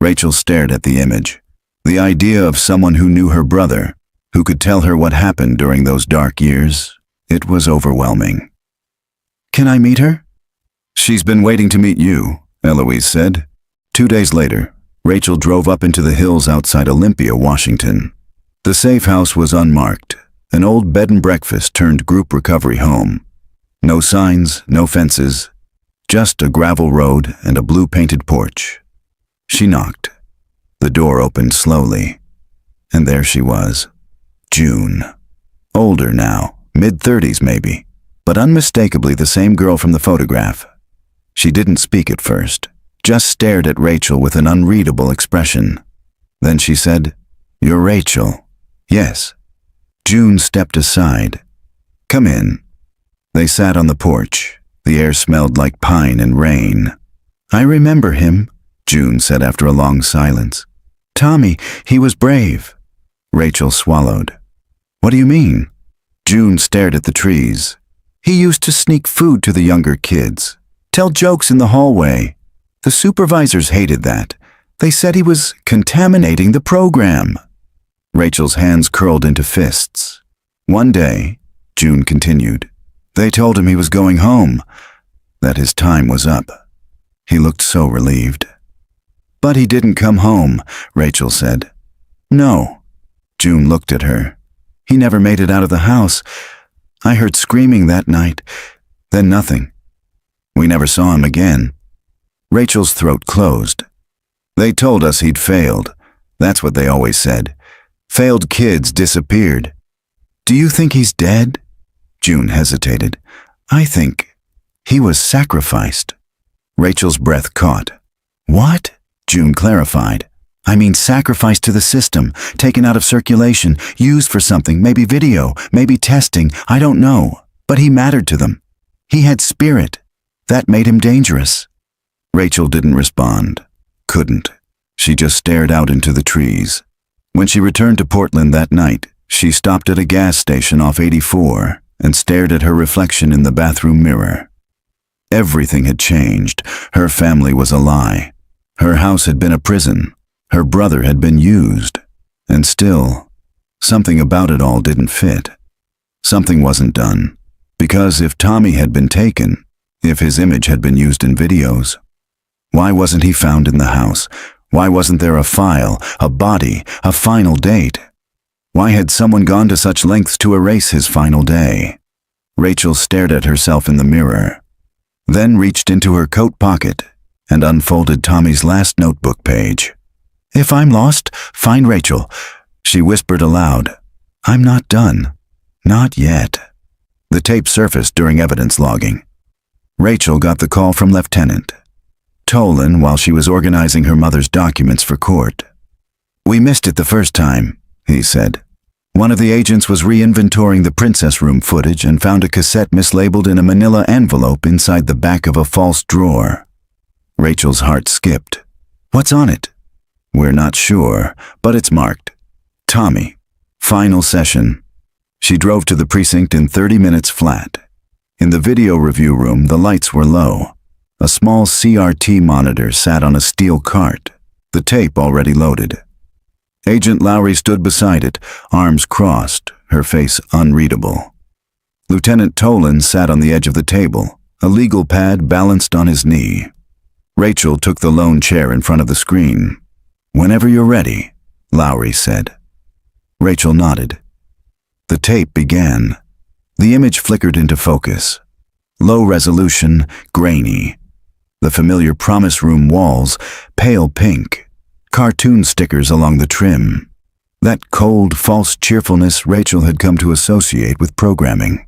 A: Rachel stared at the image. The idea of someone who knew her brother, who could tell her what happened during those dark years, it was overwhelming. Can I meet her? She's been waiting to meet you, Eloise said. 2 days later, Rachel drove up into the hills outside Olympia, Washington. The safe house was unmarked, an old bed and breakfast turned group recovery home. No signs, no fences, just a gravel road and a blue-painted porch. She knocked. The door opened slowly, and there she was, June. Older now, mid-30s maybe, but unmistakably the same girl from the photograph. She didn't speak at first, just stared at Rachel with an unreadable expression. Then she said, "You're Rachel." "Yes." June stepped aside. "Come in." They sat on the porch. The air smelled like pine and rain. "I remember him," June said after a long silence. "Tommy, he was brave." Rachel swallowed. "What do you mean?" June stared at the trees. "He used to sneak food to the younger kids, tell jokes in the hallway. The supervisors hated that. They said he was contaminating the program." Rachel's hands curled into fists. "One day," June continued, "they told him he was going home, that his time was up." He looked so relieved. "But he didn't come home," Rachel said. "No." June looked at her. "He never made it out of the house. I heard screaming that night, then nothing. We never saw him again." Rachel's throat closed. "They told us he'd failed. That's what they always said. Failed kids disappeared." "Do you think he's dead?" June hesitated. "I think he was sacrificed." Rachel's breath caught. "What?" June clarified. "I mean sacrificed to the system, taken out of circulation, used for something, maybe video, maybe testing, I don't know. But he mattered to them. He had spirit. That made him dangerous." Rachel didn't respond. Couldn't. She just stared out into the trees. When she returned to Portland that night, she stopped at a gas station off 84 and stared at her reflection in the bathroom mirror. Everything had changed. Her family was a lie. Her house had been a prison. Her brother had been used. And still, something about it all didn't fit. Something wasn't done. Because if Tommy had been taken, if his image had been used in videos, why wasn't he found in the house? Why wasn't there a file, a body, a final date? Why had someone gone to such lengths to erase his final day? Rachel stared at herself in the mirror, then reached into her coat pocket and unfolded Tommy's last notebook page. "If I'm lost, find Rachel," she whispered aloud. "I'm not done. Not yet." The tape surfaced during evidence logging. Rachel got the call from Lieutenant Tolan while she was organizing her mother's documents for court. "We missed it the first time," he said. "One of the agents was re-inventorying the princess room footage and found a cassette mislabeled in a manila envelope inside the back of a false drawer." Rachel's heart skipped. "What's on it?" "We're not sure, but it's marked Tommy. Final session." She drove to the precinct in 30 minutes flat. In the video review room, the lights were low. A small CRT monitor sat on a steel cart, the tape already loaded. Agent Lowry stood beside it, arms crossed, her face unreadable. Lieutenant Tolan sat on the edge of the table, a legal pad balanced on his knee. Rachel took the lone chair in front of the screen. "Whenever you're ready," Lowry said. Rachel nodded. The tape began. The image flickered into focus. Low resolution, grainy. The familiar promise room walls, pale pink. Cartoon stickers along the trim. That cold, false cheerfulness Rachel had come to associate with programming.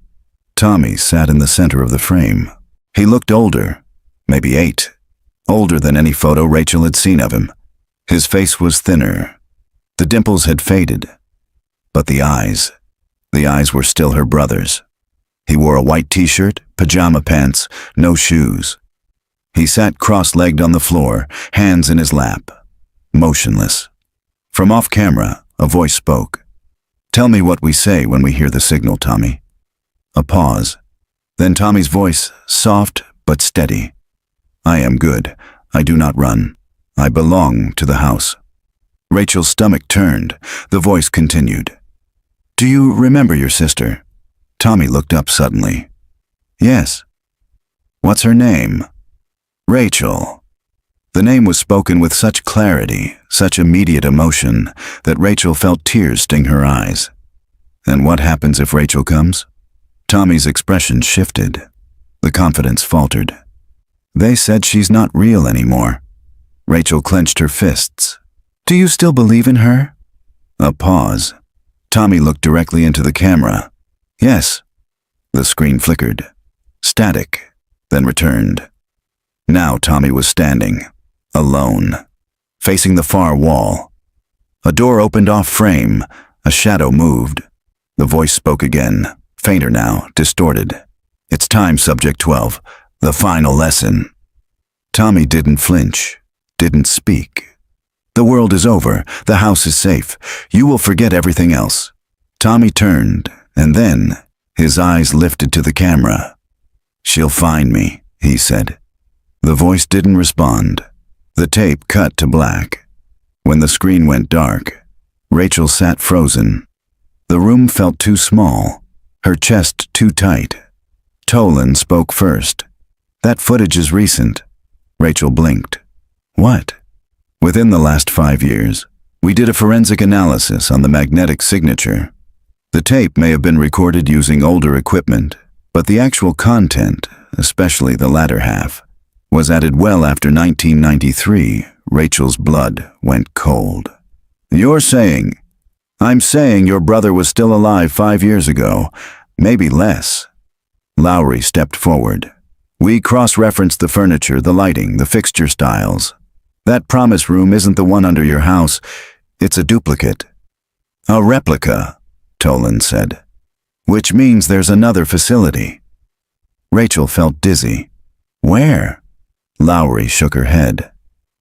A: Tommy sat in the center of the frame. He looked older, maybe 8. Older than any photo Rachel had seen of him. His face was thinner. The dimples had faded. But the eyes were still her brother's. He wore a white t-shirt, pajama pants, no shoes. He sat cross-legged on the floor, hands in his lap, motionless. From off-camera, a voice spoke. "Tell me what we say when we hear the signal, Tommy." A pause. Then Tommy's voice, soft but steady. "I am good. I do not run. I belong to the house." Rachel's stomach turned. The voice continued. "Do you remember your sister?" Tommy looked up suddenly. "Yes." "What's her name?" "Rachel." The name was spoken with such clarity, such immediate emotion, that Rachel felt tears sting her eyes. "And what happens if Rachel comes?" Tommy's expression shifted. The confidence faltered. "They said she's not real anymore." Rachel clenched her fists. "Do you still believe in her?" A pause. Tommy looked directly into the camera. "Yes." The screen flickered. Static, then returned. Now Tommy was standing, alone, facing the far wall. A door opened off frame. A shadow moved. The voice spoke again, fainter now, distorted. "It's time, Subject 12. The final lesson." Tommy didn't flinch, didn't speak. "The world is over. The house is safe. You will forget everything else." Tommy turned, and then his eyes lifted to the camera. "She'll find me," he said. The voice didn't respond. The tape cut to black. When the screen went dark, Rachel sat frozen. The room felt too small, her chest too tight. Tolan spoke first. "That footage is recent." Rachel blinked. "What?" "Within the last 5 years, we did a forensic analysis on the magnetic signature. The tape may have been recorded using older equipment, but the actual content, especially the latter half, was added well after 1993. Rachel's blood went cold. "You're saying..." "I'm saying your brother was still alive 5 years ago, maybe less." Lowry stepped forward. "We cross-referenced the furniture, the lighting, the fixture styles. That promise room isn't the one under your house. It's a duplicate." "A replica," Tolan said. "Which means there's another facility." Rachel felt dizzy. "Where?" Lowry shook her head.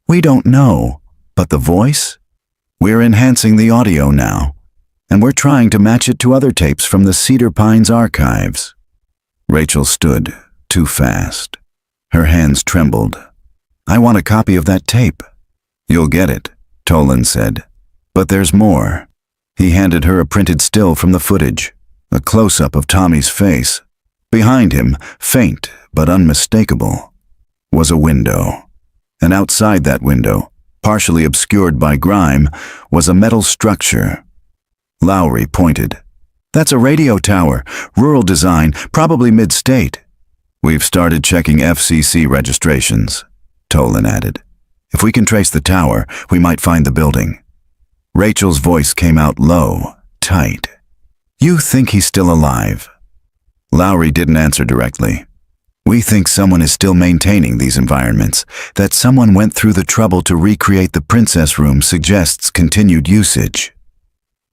A: "We don't know. But the voice? We're enhancing the audio now, and we're trying to match it to other tapes from the Cedar Pines archives." Rachel stood, too fast. Her hands trembled. "I want a copy of that tape." "You'll get it," Tolan said. "But there's more." He handed her a printed still from the footage, a close-up of Tommy's face. Behind him, faint but unmistakable, was a window. And outside that window, partially obscured by grime, was a metal structure. Lowry pointed. "That's a radio tower, rural design, probably mid-state." "We've started checking FCC registrations," Tolan added. "If we can trace the tower, we might find the building." Rachel's voice came out low, tight. "You think he's still alive?" Lowry didn't answer directly. "We think someone is still maintaining these environments. That someone went through the trouble to recreate the princess room suggests continued usage."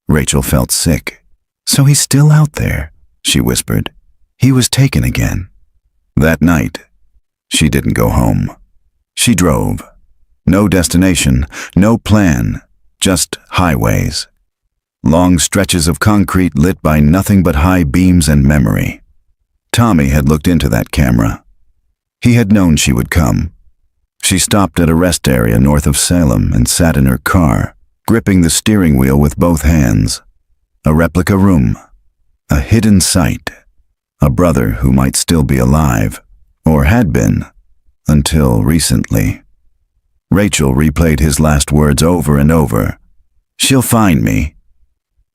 A: Rachel felt sick. "So he's still out there," she whispered. "He was taken again." That night, she didn't go home. She drove. No destination, no plan, just highways. Long stretches of concrete lit by nothing but high beams and memory. Tommy had looked into that camera. He had known she would come. She stopped at a rest area north of Salem and sat in her car, gripping the steering wheel with both hands. A replica room, a hidden site, a brother who might still be alive, or had been, until recently. Rachel replayed his last words over and over. "She'll find me."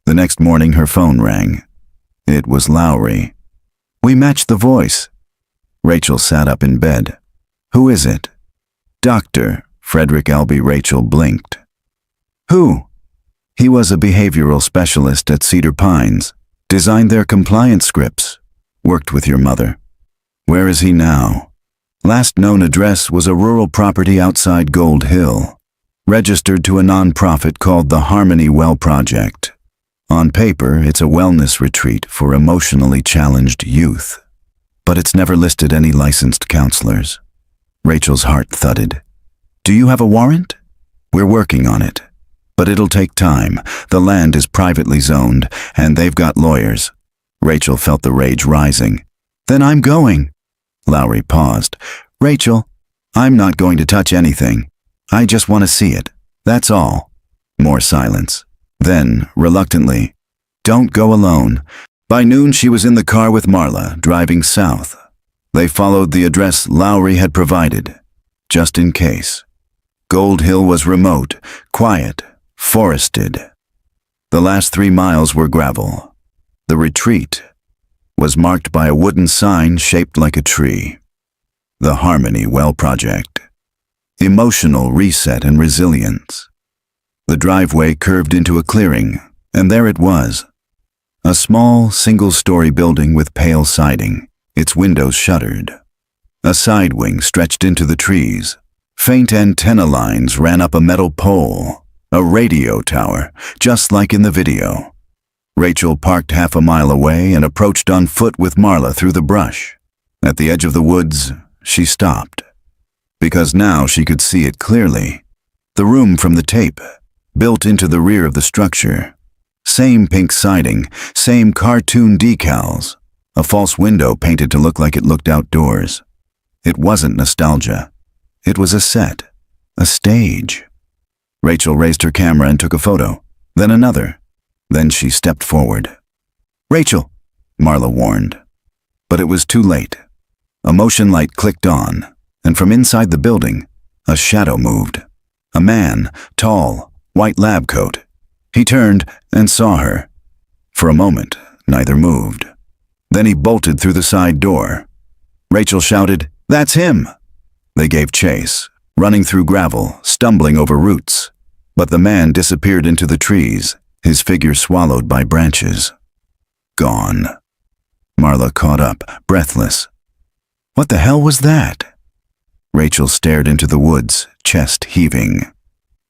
A: The next morning her phone rang. It was Lowry. "We matched the voice." Rachel sat up in bed. "Who is it?" "Dr. Frederick Albee." Rachel blinked. "Who?" "He was a behavioral specialist at Cedar Pines, designed their compliance scripts, worked with your mother." "Where is he now?" "Last known address was a rural property outside Gold Hill, registered to a non-profit called the Harmony Well Project. On paper, it's a wellness retreat for emotionally challenged youth. But it's never listed any licensed counselors. Rachel's heart thudded. Do you have a warrant? We're working on it. But it'll take time. The land is privately zoned, and they've got lawyers. Rachel felt the rage rising. Then I'm going. Lowry paused. Rachel, I'm not going to touch anything. I just want to see it. That's all. More silence. Then, reluctantly, don't go alone. By noon, she was in the car with Marla, driving south. They followed the address Lowry had provided, just in case. Gold Hill was remote, quiet, forested. The last 3 miles were gravel. The retreat was marked by a wooden sign shaped like a tree. The Harmony Well Project. Emotional reset and resilience. The driveway curved into a clearing, and there it was. A small, single-story building with pale siding, its windows shuttered. A side wing stretched into the trees. Faint antenna lines ran up a metal pole, a radio tower, just like in the video. Rachel parked half a mile away and approached on foot with Marla through the brush. At the edge of the woods, she stopped. Because now she could see it clearly. The room from the tape, built into the rear of the structure. Same pink siding, same cartoon decals. A false window painted to look like it looked outdoors. It wasn't nostalgia. It was a set, a stage. Rachel raised her camera and took a photo, then another. Then she stepped forward. Rachel, Marla warned. But it was too late. A motion light clicked on, and from inside the building, a shadow moved. A man, tall, white lab coat. He turned and saw her. For a moment, neither moved. Then he bolted through the side door. Rachel shouted, "That's him!" They gave chase, running through gravel, stumbling over roots. But the man disappeared into the trees, his figure swallowed by branches. Gone. Marla caught up, breathless. What the hell was that? Rachel stared into the woods, chest heaving.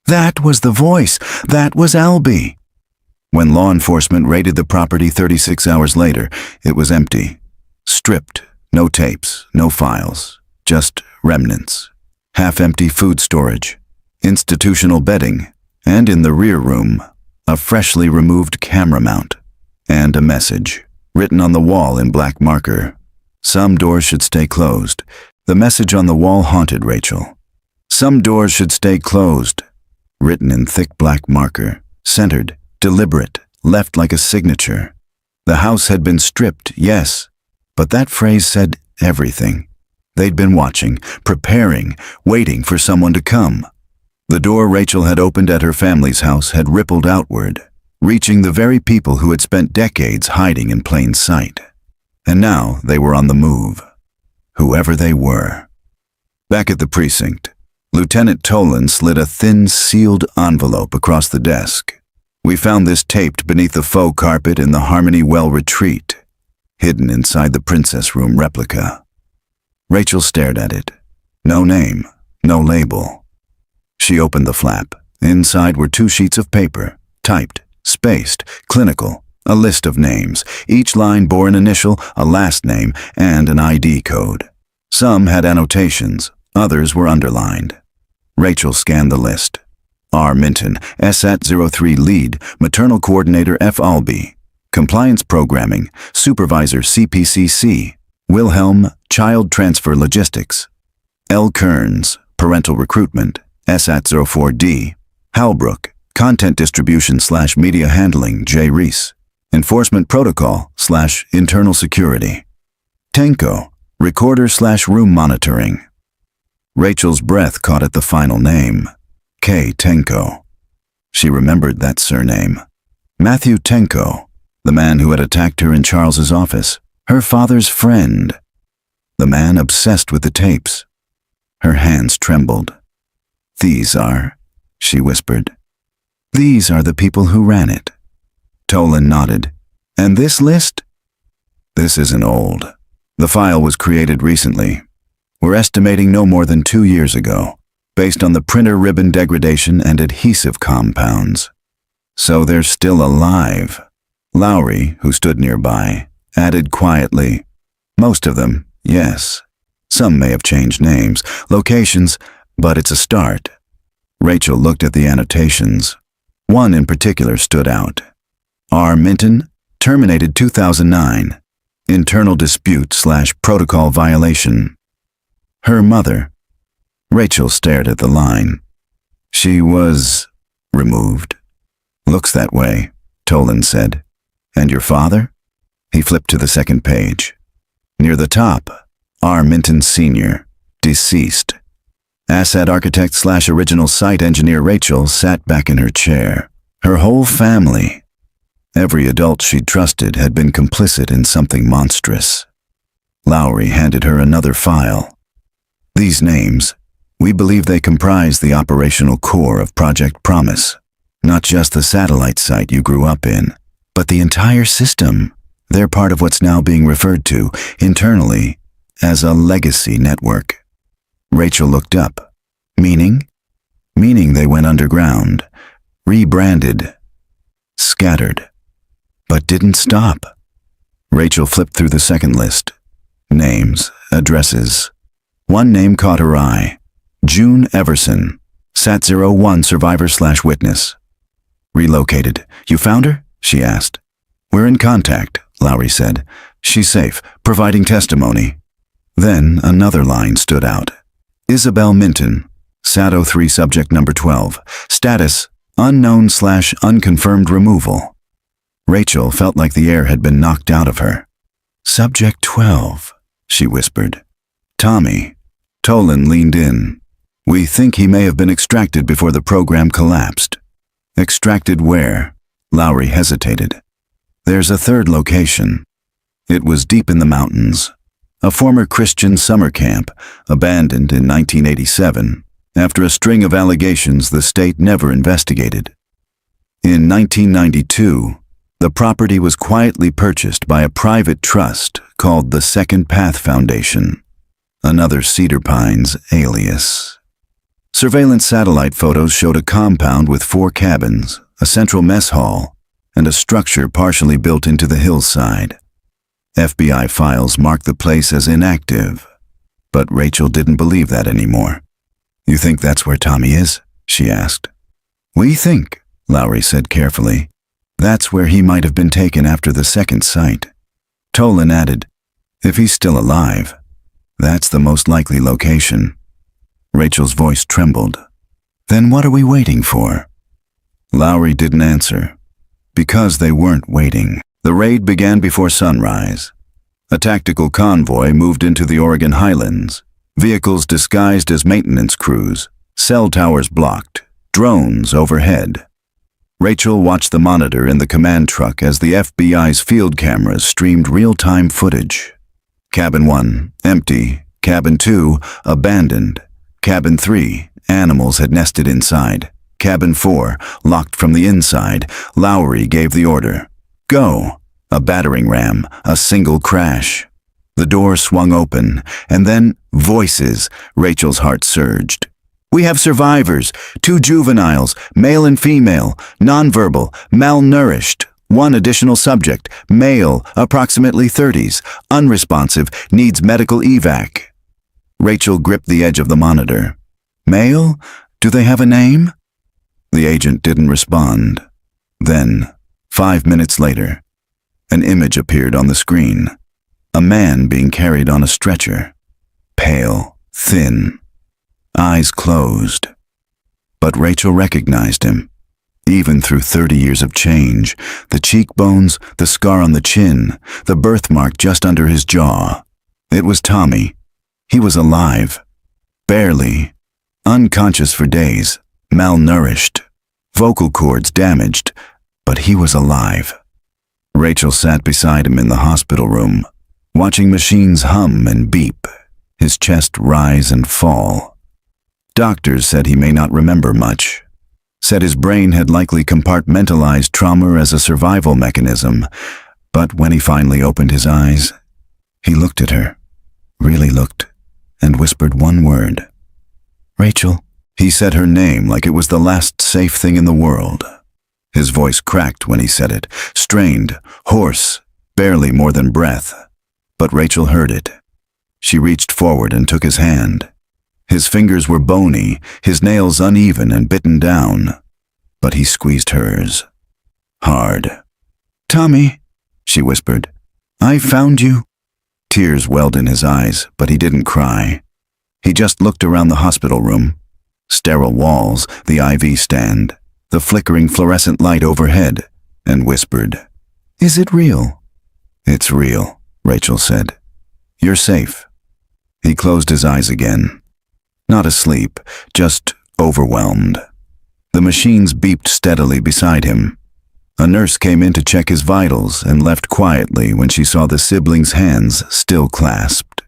A: That was the voice. That was Albie. When law enforcement raided the property 36 hours later, it was empty. Stripped. No tapes, no files. Just remnants. Half-empty food storage. Institutional bedding. And in the rear room, a freshly removed camera mount. And a message, written on the wall in black marker. Some doors should stay closed. The message on the wall haunted Rachel. Some doors should stay closed. Written in thick black marker, centered, deliberate, left like a signature. The house had been stripped, yes, but that phrase said everything. They'd been watching, preparing, waiting for someone to come. The door Rachel had opened at her family's house had rippled outward, reaching the very people who had spent decades hiding in plain sight. And now they were on the move. Whoever they were. Back at the precinct, Lieutenant Tolan slid a thin, sealed envelope across the desk. We found this taped beneath the faux carpet in the Harmony Well retreat, hidden inside the princess room replica. Rachel stared at it. No name, no label. She opened the flap. Inside were 2 sheets of paper, typed, spaced, clinical, a list of names. Each line bore an initial, a last name, and an ID code. Some had annotations, others were underlined. Rachel scanned the list. R. Minton, SAT-03 Lead, Maternal Coordinator F. Albee. Compliance Programming, Supervisor CPCC. Wilhelm, Child Transfer Logistics. L. Kearns, Parental Recruitment, SAT-04D. Halbrook, Content Distribution/Media Handling, J. Reese. Enforcement Protocol/Internal Security. Tenko, Recorder/Room Monitoring. Rachel's breath caught at the final name, K. Tenko. She remembered that surname. Matthew Tenko, the man who had attacked her in Charles's office, her father's friend. The man obsessed with the tapes. Her hands trembled. These are, she whispered. These are the people who ran it. Tolan nodded. And this list? This isn't old. The file was created recently. We're estimating no more than 2 years ago, based on the printer ribbon degradation and adhesive compounds. So they're still alive. Lowry, who stood nearby, added quietly, "Most of them, yes. Some may have changed names, locations, but it's a start." Rachel looked at the annotations. One in particular stood out. R. Minton, terminated 2009. Internal dispute/protocol violation. Her mother. Rachel stared at the line. She was removed. "Looks that way," Tolan said. "And your father?" He flipped to the second page. Near the top, R. Minton Sr., deceased. Asset architect/original site engineer Rachel sat back in her chair. Her whole family, every adult she'd trusted, had been complicit in something monstrous. Lowry handed her another file. "These names, we believe they comprise the operational core of Project Promise. Not just the satellite site you grew up in, but the entire system. They're part of what's now being referred to, internally, as a legacy network." Rachel looked up. "Meaning?" "Meaning they went underground, rebranded, scattered, but didn't stop." Rachel flipped through the second list. Names, addresses. One name caught her eye. June Everson, Sat-01 survivor/witness. "Relocated. You found her?" she asked. "We're in contact," Lowry said. "She's safe, providing testimony." Then another line stood out. Isabel Minton, Sat-03 subject number 12. Status, unknown/unconfirmed removal. Rachel felt like the air had been knocked out of her. "Subject 12, she whispered. "Tommy." Tolan leaned in. "We think he may have been extracted before the program collapsed." "Extracted where?" Lowry hesitated. "There's a third location. It was deep in the mountains. A former Christian summer camp, abandoned in 1987, after a string of allegations the state never investigated. In 1992, the property was quietly purchased by a private trust called the Second Path Foundation, another Cedar Pines alias. Surveillance satellite photos showed a compound with 4 cabins, a central mess hall, and a structure partially built into the hillside. FBI files marked the place as inactive, but Rachel didn't believe that anymore. "You think that's where Tommy is?" she asked. "We think," Lowry said carefully, "that's where he might have been taken after the second site." Tolan added, "If he's still alive, that's the most likely location." Rachel's voice trembled. "Then what are we waiting for?" Lowry didn't answer. Because they weren't waiting. The raid began before sunrise. A tactical convoy moved into the Oregon highlands, vehicles disguised as maintenance crews, cell towers blocked, drones overhead. Rachel watched the monitor in the command truck as the FBI's field cameras streamed real-time footage. Cabin 1, empty. Cabin 2, abandoned. Cabin 3, animals had nested inside. Cabin 4, locked from the inside. Lowry gave the order. "Go!" A battering ram, a single crash. The door swung open, and then voices. Rachel's heart surged. "We have survivors, 2 juveniles, male and female, nonverbal, malnourished. 1 additional subject, male, approximately 30s, unresponsive, needs medical evac." Rachel gripped the edge of the monitor. "Male? Do they have a name?" The agent didn't respond. Then, 5 minutes later, an image appeared on the screen. A man being carried on a stretcher. Pale, thin, eyes closed. But Rachel recognized him. Even through 30 years of change, the cheekbones, the scar on the chin, the birthmark just under his jaw. It was Tommy. He was alive. Barely. Unconscious for days. Malnourished. Vocal cords damaged. But he was alive. Rachel sat beside him in the hospital room, watching machines hum and beep, his chest rise and fall. Doctors said he may not remember much. Said his brain had likely compartmentalized trauma as a survival mechanism. But when he finally opened his eyes, he looked at her, really looked, and whispered one word. "Rachel." He said her name like it was the last safe thing in the world. His voice cracked when he said it, strained, hoarse, barely more than breath. But Rachel heard it. She reached forward and took his hand. His fingers were bony, his nails uneven and bitten down. But he squeezed hers. Hard. "Tommy," she whispered, "I found you." Tears welled in his eyes, but he didn't cry. He just looked around the hospital room. Sterile walls, the IV stand, the flickering fluorescent light overhead, and whispered, "Is it real?" "It's real," Rachel said. "You're safe." He closed his eyes again. Not asleep, just overwhelmed. The machines beeped steadily beside him. A nurse came in to check his vitals and left quietly when she saw the siblings' hands still clasped.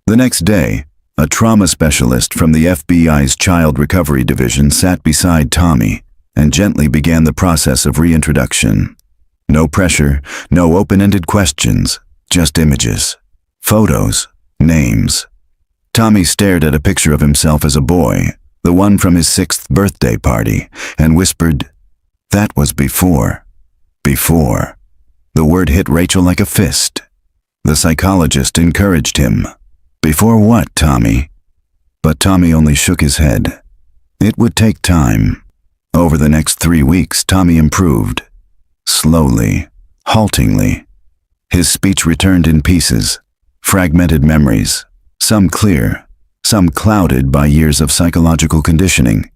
A: The next day, a trauma specialist from the FBI's Child Recovery Division sat beside Tommy and gently began the process of reintroduction. No pressure, no open-ended questions, just images, photos, names. Tommy stared at a picture of himself as a boy, the one from his 6th birthday party, and whispered, "That was before." Before. The word hit Rachel like a fist. The psychologist encouraged him. "Before what, Tommy?" But Tommy only shook his head. It would take time. Over the next 3 weeks, Tommy improved. Slowly, haltingly. His speech returned in pieces, fragmented memories, some clear, some clouded by years of psychological conditioning.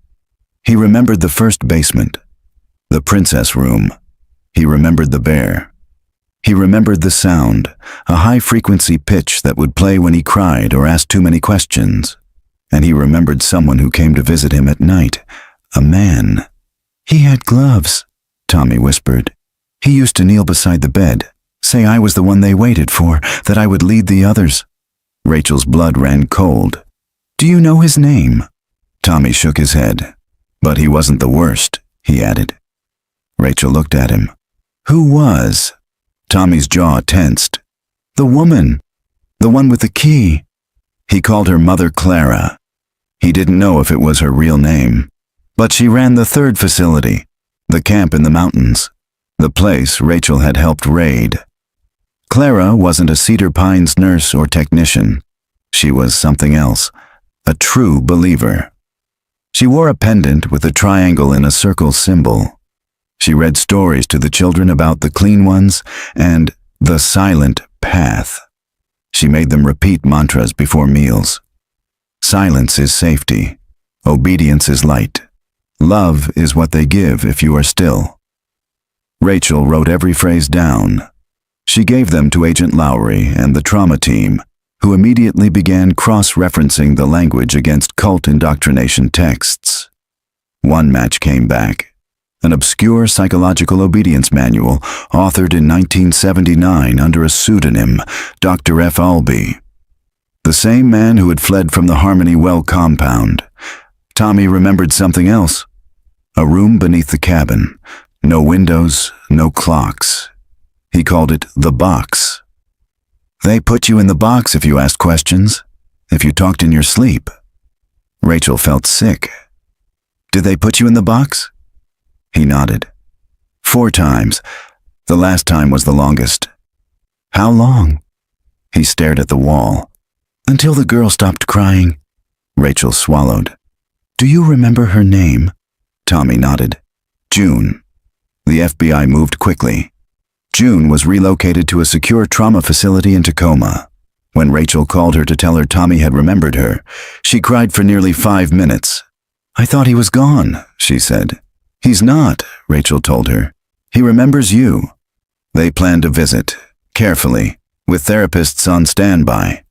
A: He remembered the first basement, the princess room. He remembered the bear. He remembered the sound, a high-frequency pitch that would play when he cried or asked too many questions. And he remembered someone who came to visit him at night, a man. "He had gloves," Tommy whispered. "He used to kneel beside the bed, say I was the one they waited for, that I would lead the others." Rachel's blood ran cold. "Do you know his name?" Tommy shook his head. "But he wasn't the worst," he added. Rachel looked at him. "Who was?" Tommy's jaw tensed. "The woman. The one with the key." He called her Mother Clara. He didn't know if it was her real name. But she ran the 3rd facility, the camp in the mountains, the place Rachel had helped raid. Clara wasn't a Cedar Pines nurse or technician. She was something else, a true believer. She wore a pendant with a triangle in a circle symbol. She read stories to the children about the clean ones and the silent path. She made them repeat mantras before meals. Silence is safety. Obedience is light. Love is what they give if you are still. Rachel wrote every phrase down. She gave them to Agent Lowry and the trauma team, who immediately began cross-referencing the language against cult indoctrination texts. One match came back. An obscure psychological obedience manual authored in 1979 under a pseudonym, Dr. F. Albee. The same man who had fled from the Harmony Well compound. Tommy remembered something else. A room beneath the cabin. No windows, no clocks. He called it the box. "They put you in the box if you asked questions, if you talked in your sleep." Rachel felt sick. "Did they put you in the box?" He nodded. 4 times. The last time was the longest. "How long?" He stared at the wall. "Until the girl stopped crying." Rachel swallowed. "Do you remember her name?" Tommy nodded. "June." The FBI moved quickly. June was relocated to a secure trauma facility in Tacoma. When Rachel called her to tell her Tommy had remembered her, she cried for nearly 5 minutes. "I thought he was gone," she said. "He's not," Rachel told her. "He remembers you." They planned a visit, carefully, with therapists on standby.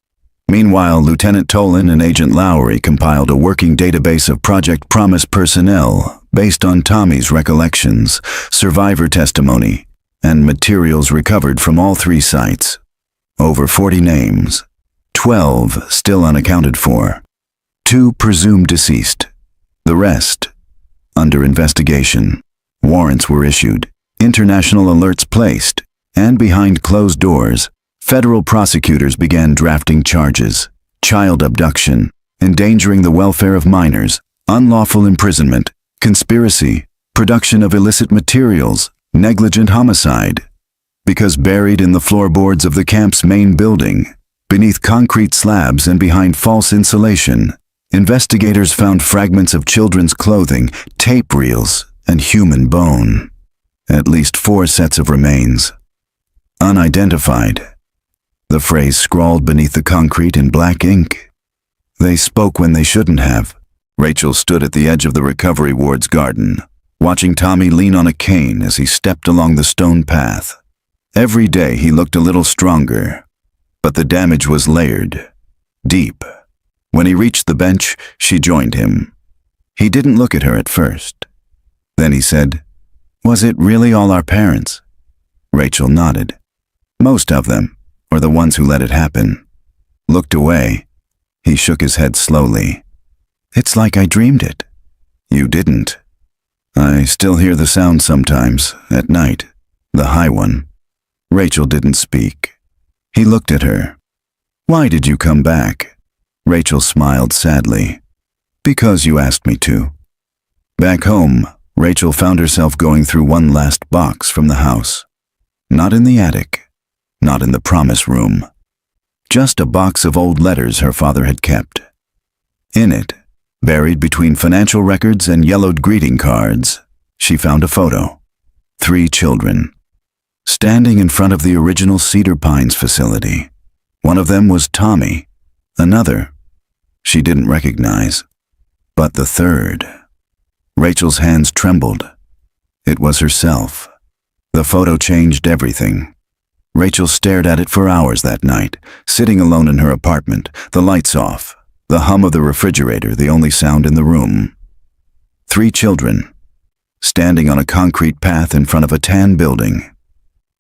A: Meanwhile, Lieutenant Tolan and Agent Lowry compiled a working database of Project Promise personnel based on Tommy's recollections, survivor testimony, and materials recovered from all 3 sites. Over 40 names, 12 still unaccounted for, 2 presumed deceased. The rest, under investigation. Warrants were issued, international alerts placed, and behind closed doors, federal prosecutors began drafting charges: child abduction, endangering the welfare of minors, unlawful imprisonment, conspiracy, production of illicit materials, negligent homicide. Because buried in the floorboards of the camp's main building, beneath concrete slabs and behind false insulation, investigators found fragments of children's clothing, tape reels, and human bone. At least 4 sets of remains. Unidentified. The phrase scrawled beneath the concrete in black ink. They spoke when they shouldn't have. Rachel stood at the edge of the recovery ward's garden, watching Tommy lean on a cane as he stepped along the stone path. Every day he looked a little stronger, but the damage was layered, deep. When he reached the bench, she joined him. He didn't look at her at first. Then he said, "Was it really all our parents?" Rachel nodded. Most of them, or the ones who let it happen. Looked away. He shook his head slowly. "It's like I dreamed it." "You didn't." "I still hear the sound sometimes, at night, the high one." Rachel didn't speak. He looked at her. "Why did you come back?" Rachel smiled sadly. "Because you asked me to." Back home, Rachel found herself going through one last box from the house. Not in the attic, not in the promise room. Just a box of old letters her father had kept. In it, buried between financial records and yellowed greeting cards, she found a photo. 3 children. Standing in front of the original Cedar Pines facility. One of them was Tommy. Another, she didn't recognize. But the third. Rachel's hands trembled. It was herself. The photo changed everything. Rachel stared at it for hours that night, sitting alone in her apartment, the lights off, the hum of the refrigerator the only sound in the room. 3 children, standing on a concrete path in front of a tan building.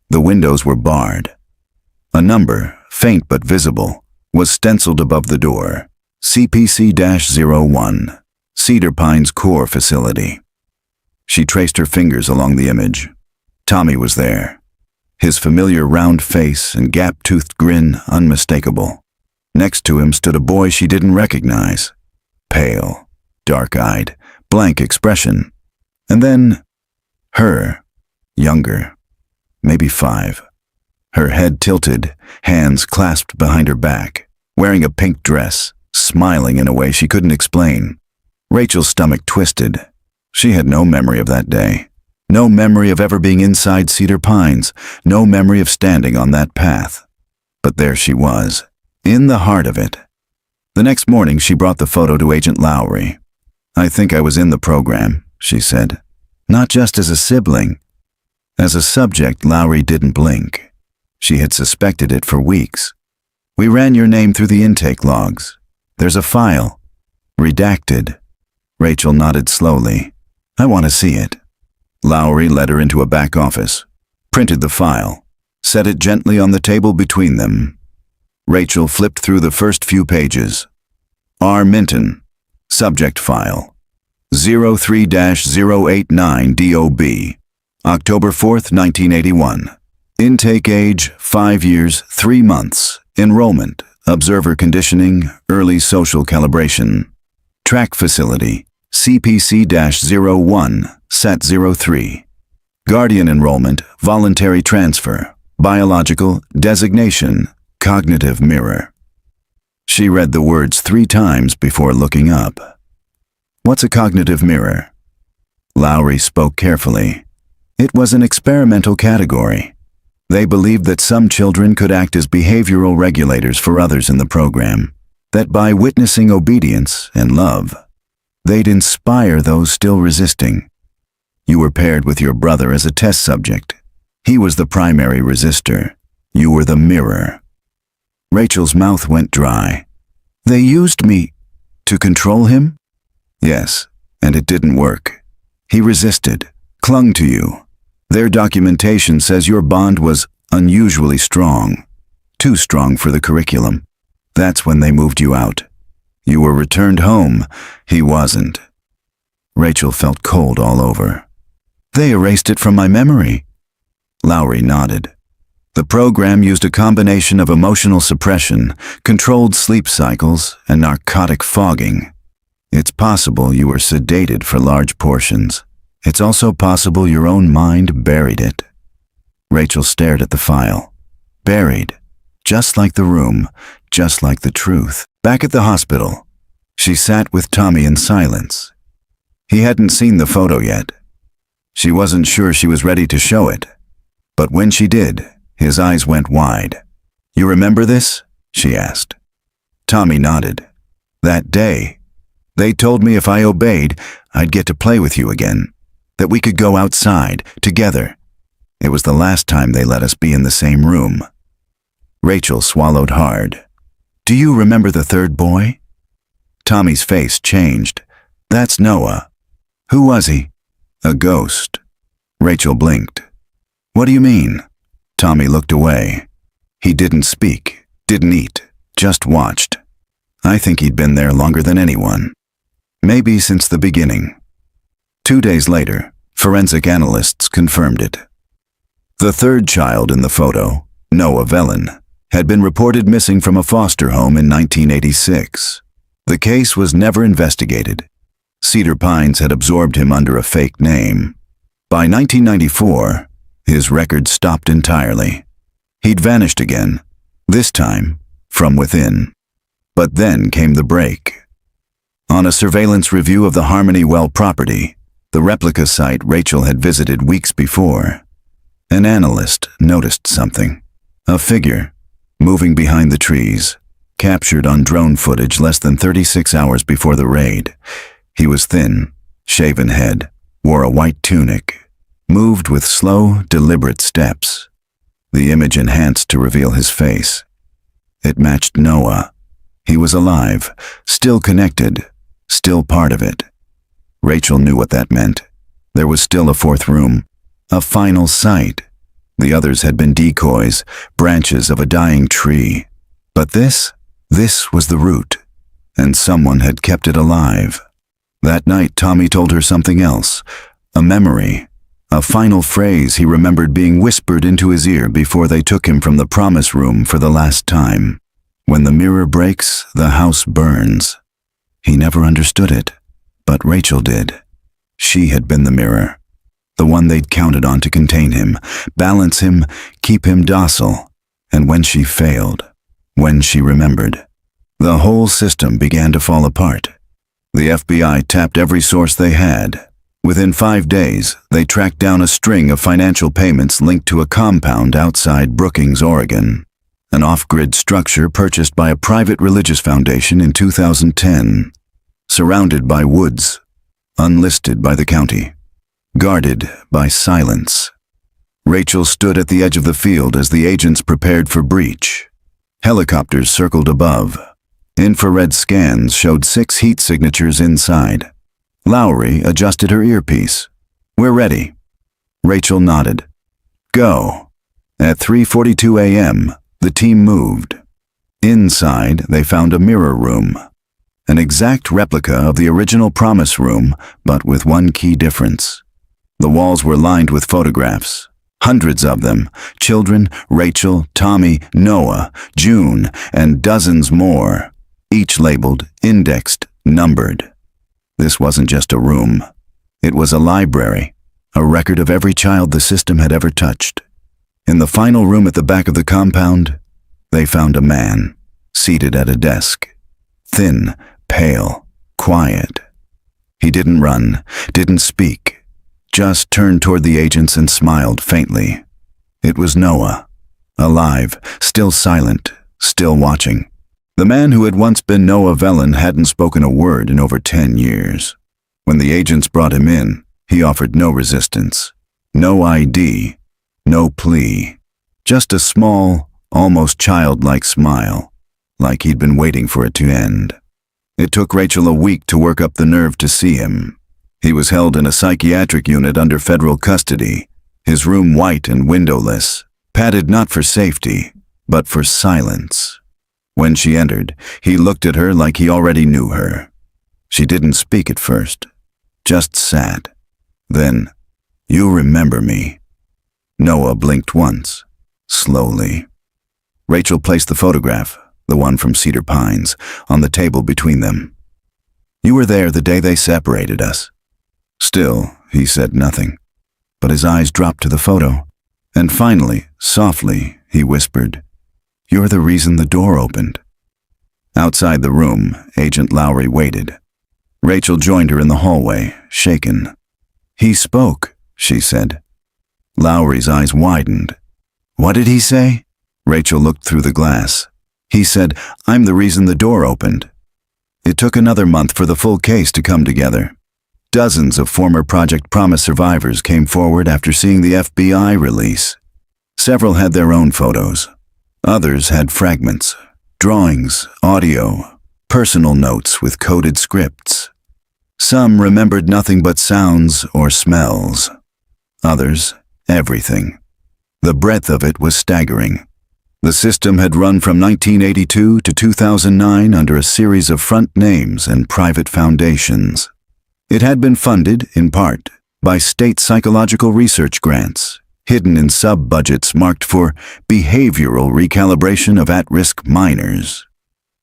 A: The windows were barred. A number, faint but visible, was stenciled above the door. CPC-01, Cedar Pines Core Facility. She traced her fingers along the image. Tommy was there. His familiar round face and gap-toothed grin unmistakable. Next to him stood a boy she didn't recognize. Pale, dark-eyed, blank expression. And then, her, younger. Maybe 5. Her head tilted, hands clasped behind her back, wearing a pink dress, smiling in a way she couldn't explain. Rachel's stomach twisted. She had no memory of that day. No memory of ever being inside Cedar Pines. No memory of standing on that path. But there she was, in the heart of it. The next morning she brought the photo to Agent Lowry. "I think I was in the program," she said. "Not just as a sibling." As a subject, Lowry didn't blink. She had suspected it for weeks. "We ran your name through the intake logs. There's a file. Redacted." Rachel nodded slowly. "I want to see it." Lowry led her into a back office, printed the file, set it gently on the table between them. Rachel flipped through the first few pages. R. Minton, subject file, 03-089 DOB. October 4th, 1981. Intake age, 5 years, 3 months. Enrollment, observer conditioning, early social calibration. Track facility, CPC-01, Sat 03. Guardian enrollment, voluntary transfer. Biological, designation, cognitive mirror. She read the words 3 times before looking up. "What's a cognitive mirror?" Lowry spoke carefully. It was an experimental category. They believed that some children could act as behavioral regulators for others in the program, that by witnessing obedience and love, they'd inspire those still resisting. You were paired with your brother as a test subject. He was the primary resistor. You were the mirror. Rachel's mouth went dry. "They used me to control him?" "Yes, and it didn't work. He resisted, clung to you. Their documentation says your bond was unusually strong, too strong for the curriculum. That's when they moved you out. You were returned home. He wasn't." Rachel felt cold all over. "They erased it from my memory." Lowry nodded. The program used a combination of emotional suppression, controlled sleep cycles, and narcotic fogging. It's possible you were sedated for large portions. It's also possible your own mind buried it. Rachel stared at the file. Buried. Just like the room, just like the truth. Back at the hospital, she sat with Tommy in silence. He hadn't seen the photo yet. She wasn't sure she was ready to show it. But when she did, his eyes went wide. You remember this? She asked. Tommy nodded. That day, they told me if I obeyed, I'd get to play with you again. That we could go outside, together. It was the last time they let us be in the same room. Rachel swallowed hard. Do you remember the third boy? Tommy's face changed. That's Noah. Who was he? A ghost. Rachel blinked. What do you mean? Tommy looked away. He didn't speak, didn't eat, just watched. I think he'd been there longer than anyone. Maybe since the beginning. 2 days later, forensic analysts confirmed it. The third child in the photo, Noah Velen, had been reported missing from a foster home in 1986. The case was never investigated. Cedar Pines had absorbed him under a fake name. By 1994, his record stopped entirely. He'd vanished again, this time from within. But then came the break. On a surveillance review of the Harmony Well property, the replica site Rachel had visited weeks before, an analyst noticed something. A figure, moving behind the trees, captured on drone footage less than 36 hours before the raid. He was thin, shaven head, wore a white tunic, moved with slow, deliberate steps. The image enhanced to reveal his face. It matched Noah. He was alive, still connected, still part of it. Rachel knew what that meant. There was still a fourth room, a final site. The others had been decoys, branches of a dying tree. But this was the root, and someone had kept it alive. That night, Tommy told her something else, a memory, a final phrase he remembered being whispered into his ear before they took him from the promise room for the last time. When the mirror breaks, the house burns. He never understood it, but Rachel did. She had been the mirror, the one they'd counted on to contain him, balance him, keep him docile. And when she failed, when she remembered, the whole system began to fall apart. The FBI tapped every source they had. Within 5 days, they tracked down a string of financial payments linked to a compound outside Brookings, Oregon, an off-grid structure purchased by a private religious foundation in 2010, surrounded by woods, unlisted by the county, guarded by silence. Rachel stood at the edge of the field as the agents prepared for breach. Helicopters circled above. Infrared scans showed 6 heat signatures inside. Lowry adjusted her earpiece. We're ready. Rachel nodded. Go. At 3:42 a.m., the team moved. Inside, they found a mirror room, an exact replica of the original promise room, but with one key difference. The walls were lined with photographs, hundreds of them, children, Rachel, Tommy, Noah, June, and dozens more, each labeled, indexed, numbered. This wasn't just a room. It was a library, a record of every child the system had ever touched. In the final room at the back of the compound, they found a man, seated at a desk, thin, pale, quiet. He didn't run, didn't speak, just turned toward the agents and smiled faintly. It was Noah, alive, still silent, still watching. The man who had once been Noah Velen hadn't spoken a word in over 10 years. When the agents brought him in, he offered no resistance, no ID, no plea, just a small, almost childlike smile, like he'd been waiting for it to end. It took Rachel a week to work up the nerve to see him. He was held in a psychiatric unit under federal custody, his room white and windowless, padded not for safety, but for silence. When she entered, he looked at her like he already knew her. She didn't speak at first, just sat. Then, "You remember me." Noah blinked once, slowly. Rachel placed the photograph, the one from Cedar Pines, on the table between them. "You were there the day they separated us." Still, he said nothing, but his eyes dropped to the photo, and finally, softly, he whispered, "You're the reason the door opened." Outside the room, Agent Lowry waited. Rachel joined her in the hallway, shaken. "He spoke," she said. Lowry's eyes widened. "What did he say?" Rachel looked through the glass. "He said, 'I'm the reason the door opened.'" It took another month for the full case to come together. Dozens of former Project Promise survivors came forward after seeing the FBI release. Several had their own photos. Others had fragments, drawings, audio, personal notes with coded scripts. Some remembered nothing but sounds or smells. Others, everything. The breadth of it was staggering. The system had run from 1982 to 2009 under a series of front names and private foundations. It had been funded, in part, by state psychological research grants, hidden in sub-budgets marked for behavioral recalibration of at-risk minors.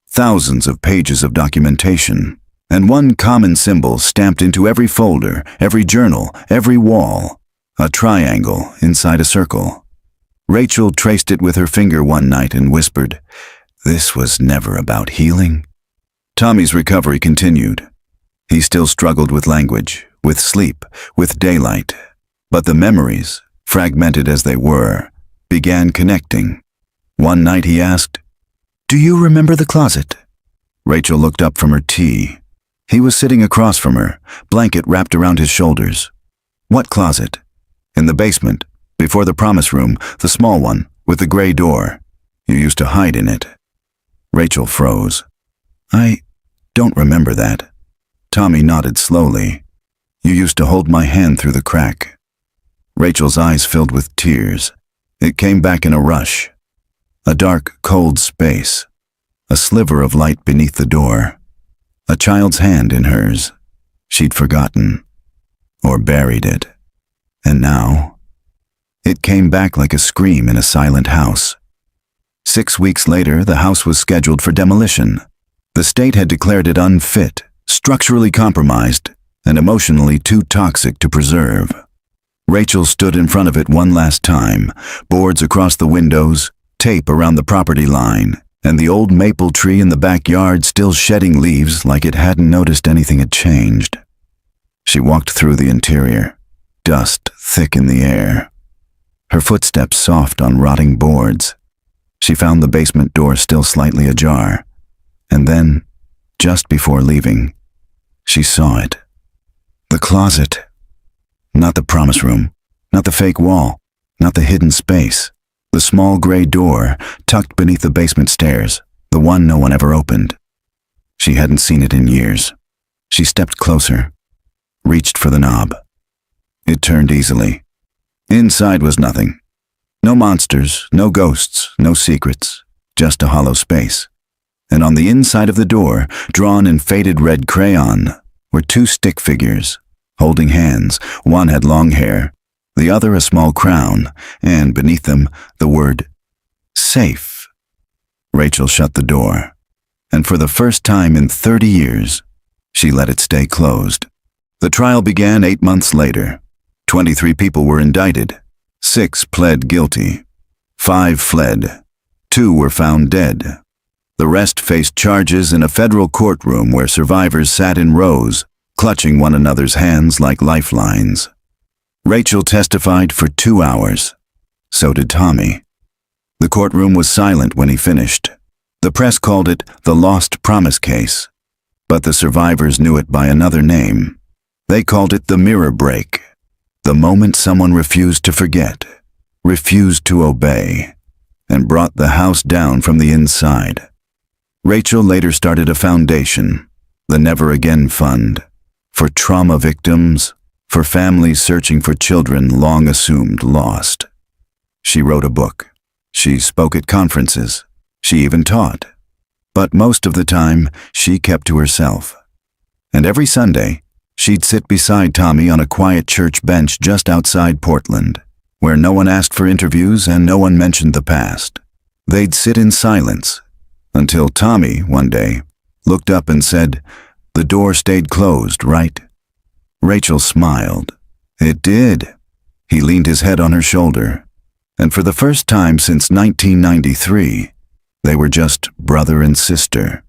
A: Thousands of pages of documentation, and one common symbol stamped into every folder, every journal, every wall, a triangle inside a circle. Rachel traced it with her finger one night and whispered, "This was never about healing." Tommy's recovery continued. He still struggled with language, with sleep, with daylight, but the memories, fragmented as they were, began connecting. One night he asked, "Do you remember the closet?" Rachel looked up from her tea. He was sitting across from her, blanket wrapped around his shoulders. "What closet?" "In the basement, before the promise room, the small one, with the gray door. You used to hide in it." Rachel froze. "I don't remember that." Tommy nodded slowly. "You used to hold my hand through the crack." Rachel's eyes filled with tears. It came back in a rush. A dark, cold space. A sliver of light beneath the door. A child's hand in hers. She'd forgotten. Or buried it. And now, it came back like a scream in a silent house. 6 weeks later, the house was scheduled for demolition. The state had declared it unfit, structurally compromised, and emotionally too toxic to preserve. Rachel stood in front of it one last time, boards across the windows, tape around the property line, and the old maple tree in the backyard still shedding leaves like it hadn't noticed anything had changed. She walked through the interior, dust thick in the air. Her footsteps soft on rotting boards. She found the basement door still slightly ajar. And then, just before leaving, she saw it. The closet. Not the promise room, not the fake wall, not the hidden space. The small gray door, tucked beneath the basement stairs, the one no one ever opened. She hadn't seen it in years. She stepped closer, reached for the knob. It turned easily. Inside was nothing. No monsters, no ghosts, no secrets, just a hollow space. And on the inside of the door, drawn in faded red crayon, were 2 stick figures, holding hands. One had long hair, the other a small crown, and beneath them the word, "Safe." Rachel shut the door, and for the first time in 30 years, she let it stay closed. The trial began 8 months later. 23 people were indicted. 6 pled guilty. 5 fled. 2 were found dead. The rest faced charges in a federal courtroom where survivors sat in rows, clutching one another's hands like lifelines. Rachel testified for 2 hours. So did Tommy. The courtroom was silent when he finished. The press called it the Lost Promise case, but the survivors knew it by another name. They called it the mirror break. The moment someone refused to forget, refused to obey, and brought the house down from the inside. Rachel later started a foundation, the Never Again Fund, for trauma victims, for families searching for children long assumed lost. She wrote a book. She spoke at conferences. She even taught. But most of the time, she kept to herself. And every Sunday, she'd sit beside Tommy on a quiet church bench just outside Portland, where no one asked for interviews and no one mentioned the past. They'd sit in silence, until Tommy, one day, looked up and said, "The door stayed closed, right?" Rachel smiled. It did. He leaned his head on her shoulder, and for the first time since 1993, they were just brother and sister.